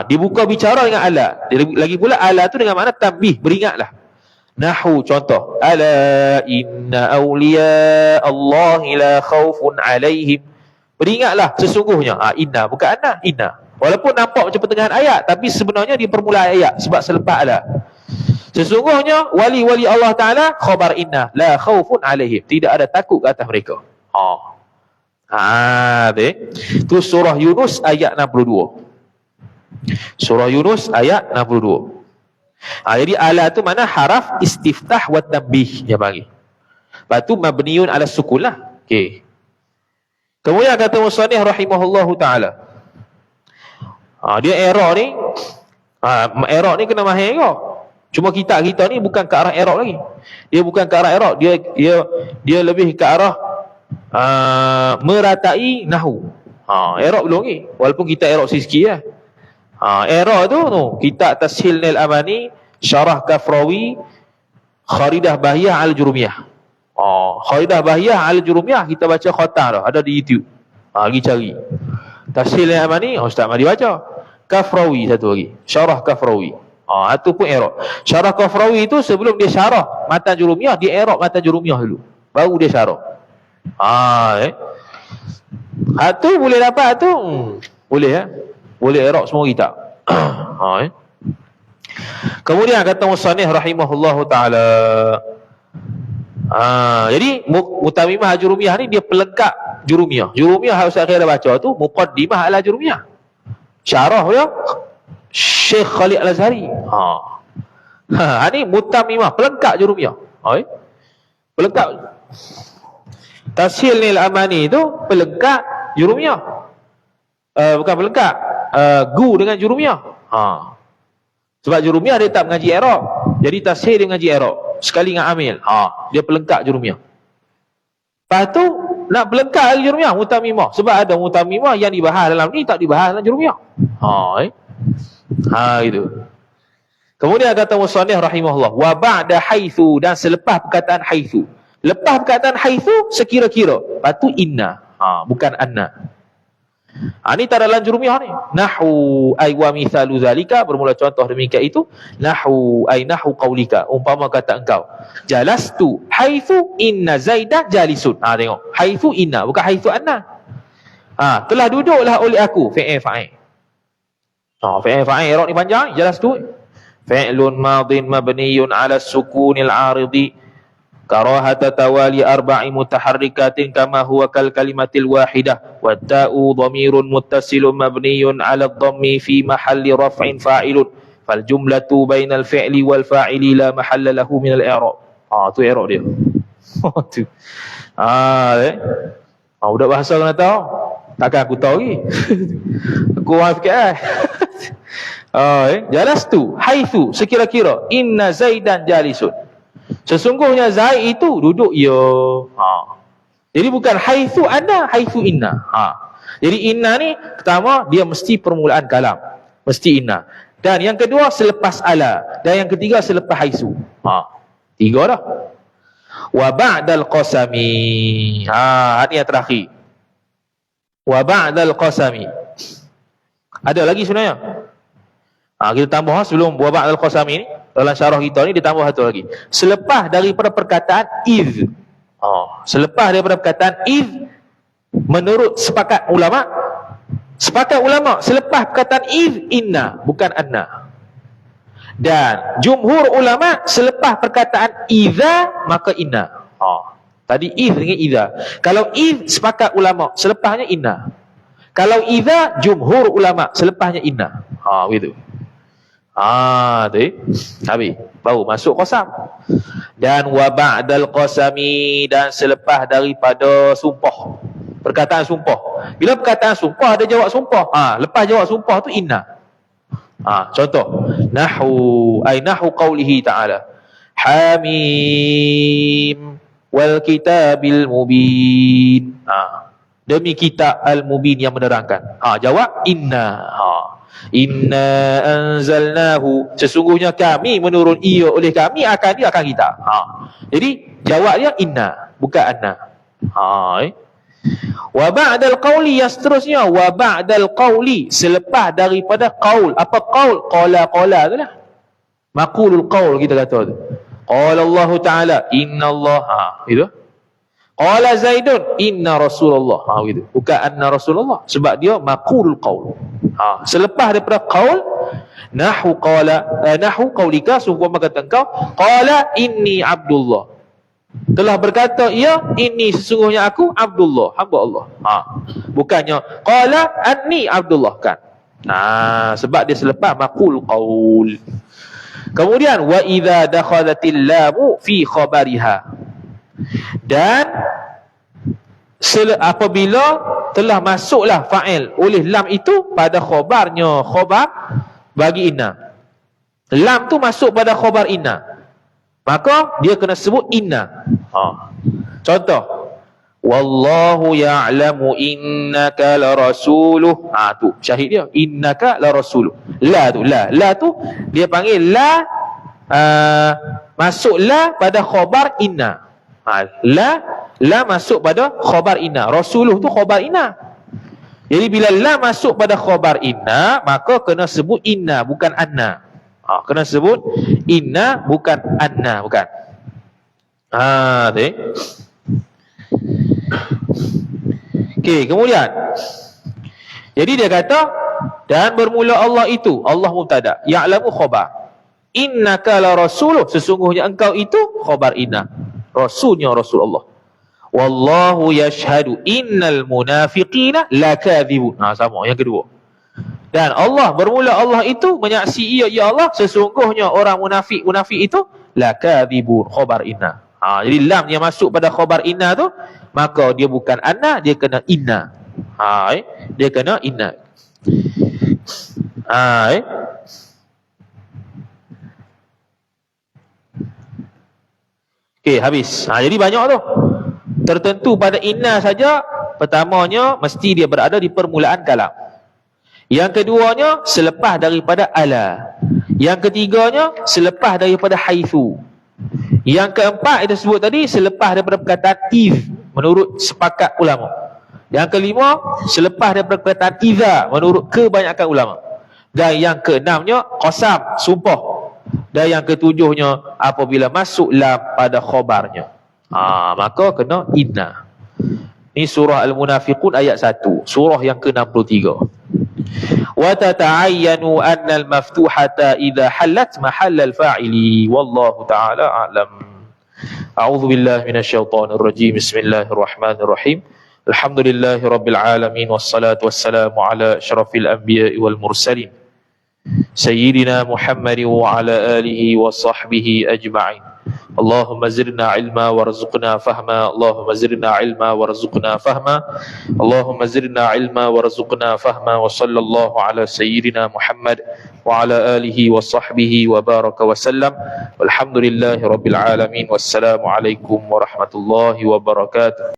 Dibuka bicara dengan ala. Lagi pula ala tu dengan makna tanbih, beringatlah. Nahu contoh, ala inna awliya Allahi la khawfun alaihim. Beringatlah sesungguhnya. Inna bukan anna, inna. Walaupun nampak macam pertengahan ayat, tapi sebenarnya di permulaan ayat, sebab selepas ala. Sesungguhnya wali-wali Allah Ta'ala khabar inna la khawfun alaihim, tidak ada takut ke atas mereka. Itu surah Yunus ayat 62. Surah Yunus ayat 62. Jadi ala tu mana haraf istiftah wa tanbih dia bagi. Lepas tu mabniun ala sukun lah. Okey. Kemudian kata musannif rahimahullahu taala. Dia error ni error ni kena mahir ke? Cuma kita ni bukan ke arah error lagi. Dia bukan ke arah error, dia lebih ke arah meratai nahwu. Error belum lagi. Walaupun kita error sikit lah. Error tu kitab Tashil Nail Amani, Syarah Kafrawi, Kharidah Bahiyah Al-Jurumiyah. Kharidah Bahiyah Al-Jurumiyah kita baca khatam dah, ada di YouTube. Pergi cari Tashil Nail Amani, Ustaz mari baca. Kafrawi satu lagi, Syarah Kafrawi. Itu pun error. Syarah Kafrawi itu sebelum dia syarah matan Jurumiyah, dia error matan Jurumiyah dulu, baru dia syarah. Tu boleh dapat tu. Boleh ya. Boleh erok semua kita. Kemudian kata musannif rahimahullahu taala. Jadi mutamimah jurumiyah ni dia pelengkap jurumiyah. Jurumiyah harus akhir baca tu muqaddimah ala jurumiyah. Syarah dia Syekh Khalid Al-Azhari. Ni mutamimah pelengkap jurumiyah. Pelengkap. Tashil Nail Amani tu pelengkap jurumiyah. Bukan pelengkap. Gu dengan jurumiyah. Sebab jurumiyah dia tak mengaji i'rab. Jadi tashil dia mengaji i'rab. Sekali dengan amil. Dia pelengkap jurumiyah. Lepas tu nak pelengkap jurumiyah mutamimah. Sebab ada mutamimah yang dibahas dalam ni tak dibahas dalam jurumiyah. Gitu. Kemudian kata musannif rahimahullah, wa ba'da haitsu, dan selepas perkataan haitsu. Lepas perkataan haitsu sekira-kira. Lepas tu inna. Bukan anna. Ni tak dalam jurumiah ni. Nahwu ay wa mithalu zalika, bermula contoh demikian itu. Nahwu ay nahwu qaulika, umpama kata engkau, jalastu haitsu inna zaidah jalisun. Tengok, haitsu inna, bukan haitsu anna. Telah duduklah oleh aku, fi'il fa'il. Fi'il fa'il i'rab ni panjang, jalastu. Fi'lun madin mabniyun 'ala sukunil 'aridi karahata tawali arba'i mutaharrikatin kama huwa kal kalimatil wahidah wa ta'u dhamirun muttasilun mabniyun 'ala dhammi fi mahalli raf'in fa'ilun fal jumlatu bainal fi'li wal fa'ili la mahalla lahu minal i'rab. Tu i'rab dia. Tu. Budak bahasa kena tahu. Takkan aku tahu lagi. Aku orang fikir jalastu haitsu sekira-kira inna zaidan jalisun. Sesungguhnya Zaid itu duduk ya. Jadi bukan haitsu ana, haitsu inna. Jadi inna ni pertama dia mesti permulaan kalam. Mesti inna. Dan yang kedua selepas ala. Dan yang ketiga selepas haitsu. Tiga dah. Wa ba'dal qasami. Ini yang terakhir. Wa ba'dal qasami. Ada lagi sebenarnya. Kita tambah sebelum wa ba'dal qasami ni. Dalam syarah kita ni ditambah satu lagi. Selepas daripada perkataan iz. Selepas daripada perkataan iz, menurut sepakat ulama, selepas perkataan iz inna, bukan anna. Dan jumhur ulama selepas perkataan iza maka inna. Tadi iz dengan iza. Kalau iz sepakat ulama, selepasnya inna. Kalau iza jumhur ulama, selepasnya inna. Begitu. Habis. Baru masuk qasam. Dan wa ba'dal qasami, dan selepas daripada sumpah. Perkataan sumpah. Bila perkataan sumpah ada jawab sumpah. Lepas jawab sumpah tu inna. Contoh. Nahwu ay nahwu qaulihi ta'ala. Hamim wal kitabil mubin. Demi kitab al-mubin yang menerangkan. Jawab inna. Inna anzalnahu, sesungguhnya kami menurun ia oleh kami akan dia akan kita. Jadi jawab dia inna, bukan anna. Wa ba'dal qawli, yang seterusnya wa ba'dal qawli, selepas daripada qaul. Apa qaul? Qala tu lah. Maqulul qaul kita kata tu. Qala Allah Ta'ala inna Allah. Itu. Qala Zaidun inna Rasulullah. Gitu. Bukan anna Rasulullah, sebab dia maqulul qaul. Selepas daripada qaul, nahwu qaulika, seumpama kata engkau, qala inni Abdullah, telah berkata ia, inni sesungguhnya aku Abdullah, hamba Allah. Bukannya qala anni Abdullah, kan. Sebab dia selepas maqul qaul. Kemudian wa idza dakhalatil lamu fi khabariha, dan apabila telah masuklah fa'il oleh lam itu pada khabarnya, khabar bagi inna. Lam tu masuk pada khabar inna, maka dia kena sebut inna. Contoh, wallahu ya'lamu innaka la rasuluh. Tu syahid dia, innaka la rasuluh. La tu dia panggil la, masuk la pada khabar inna. La masuk pada khabar inna. Rasuluh tu khabar inna. Jadi bila la masuk pada khabar inna, maka kena sebut inna, bukan anna. Kena sebut inna, bukan anna, bukan. Okey, kemudian jadi dia kata, dan bermula Allah itu, Allah mubtada, ya'lamu khabar, innaka la rasuluh, sesungguhnya engkau itu khabar inna, rasulnya Rasulullah. Wallahu yashhadu innal munafiqina lakadzibun. Sama yang kedua. Dan Allah, bermula Allah itu menyaksi ia, ya Allah, sesungguhnya orang munafik itu lakadzibun, khabar inna. Jadi lam yang masuk pada khabar inna tu, maka dia bukan anna, dia kena inna. Dia kena inna. Okey, habis. Jadi banyak tu. Tertentu pada inna saja, pertamanya mesti dia berada di permulaan kalam. Yang keduanya selepas daripada ala. Yang ketiganya selepas daripada haitsu. Yang keempat itu sebut tadi selepas daripada perkataan iz, menurut sepakat ulama. Yang kelima, selepas daripada perkataan idza menurut kebanyakan ulama. Dan yang keenamnya qasam, sumpah. Dan yang ketujuhnya apabila masuk lam pada khabarnya. Maka kena inna. Ini surah Al-Munafiqun ayat 1, surah yang ke-63. Wa tata'ayyanu anna al-maftuhata idza hallat mahall al-fa'ili wallahu ta'ala a'lam. A'udzu billahi minasyaitonir rajim. Bismillahirrahmanirrahim. Alhamdulillahi rabbil alamin wassalatu wassalamu ala asyrafil anbiya'i wal mursalin sayyidina Muhammad wa ala alihi wa sahbihi ajma'in. Allahumma zidna ilma warzuqna fahma. Allahumma zidna ilma warzuqna fahma. Allahumma zidna ilma warzuqna fahma. Wa sallallahu ala sayyidina Muhammad wa ala alihi wa sahbihi wa baraka wa sallam. Walhamdulillahi rabbil alamin. Wassalamu alaikum warahmatullahi wabarakatuh.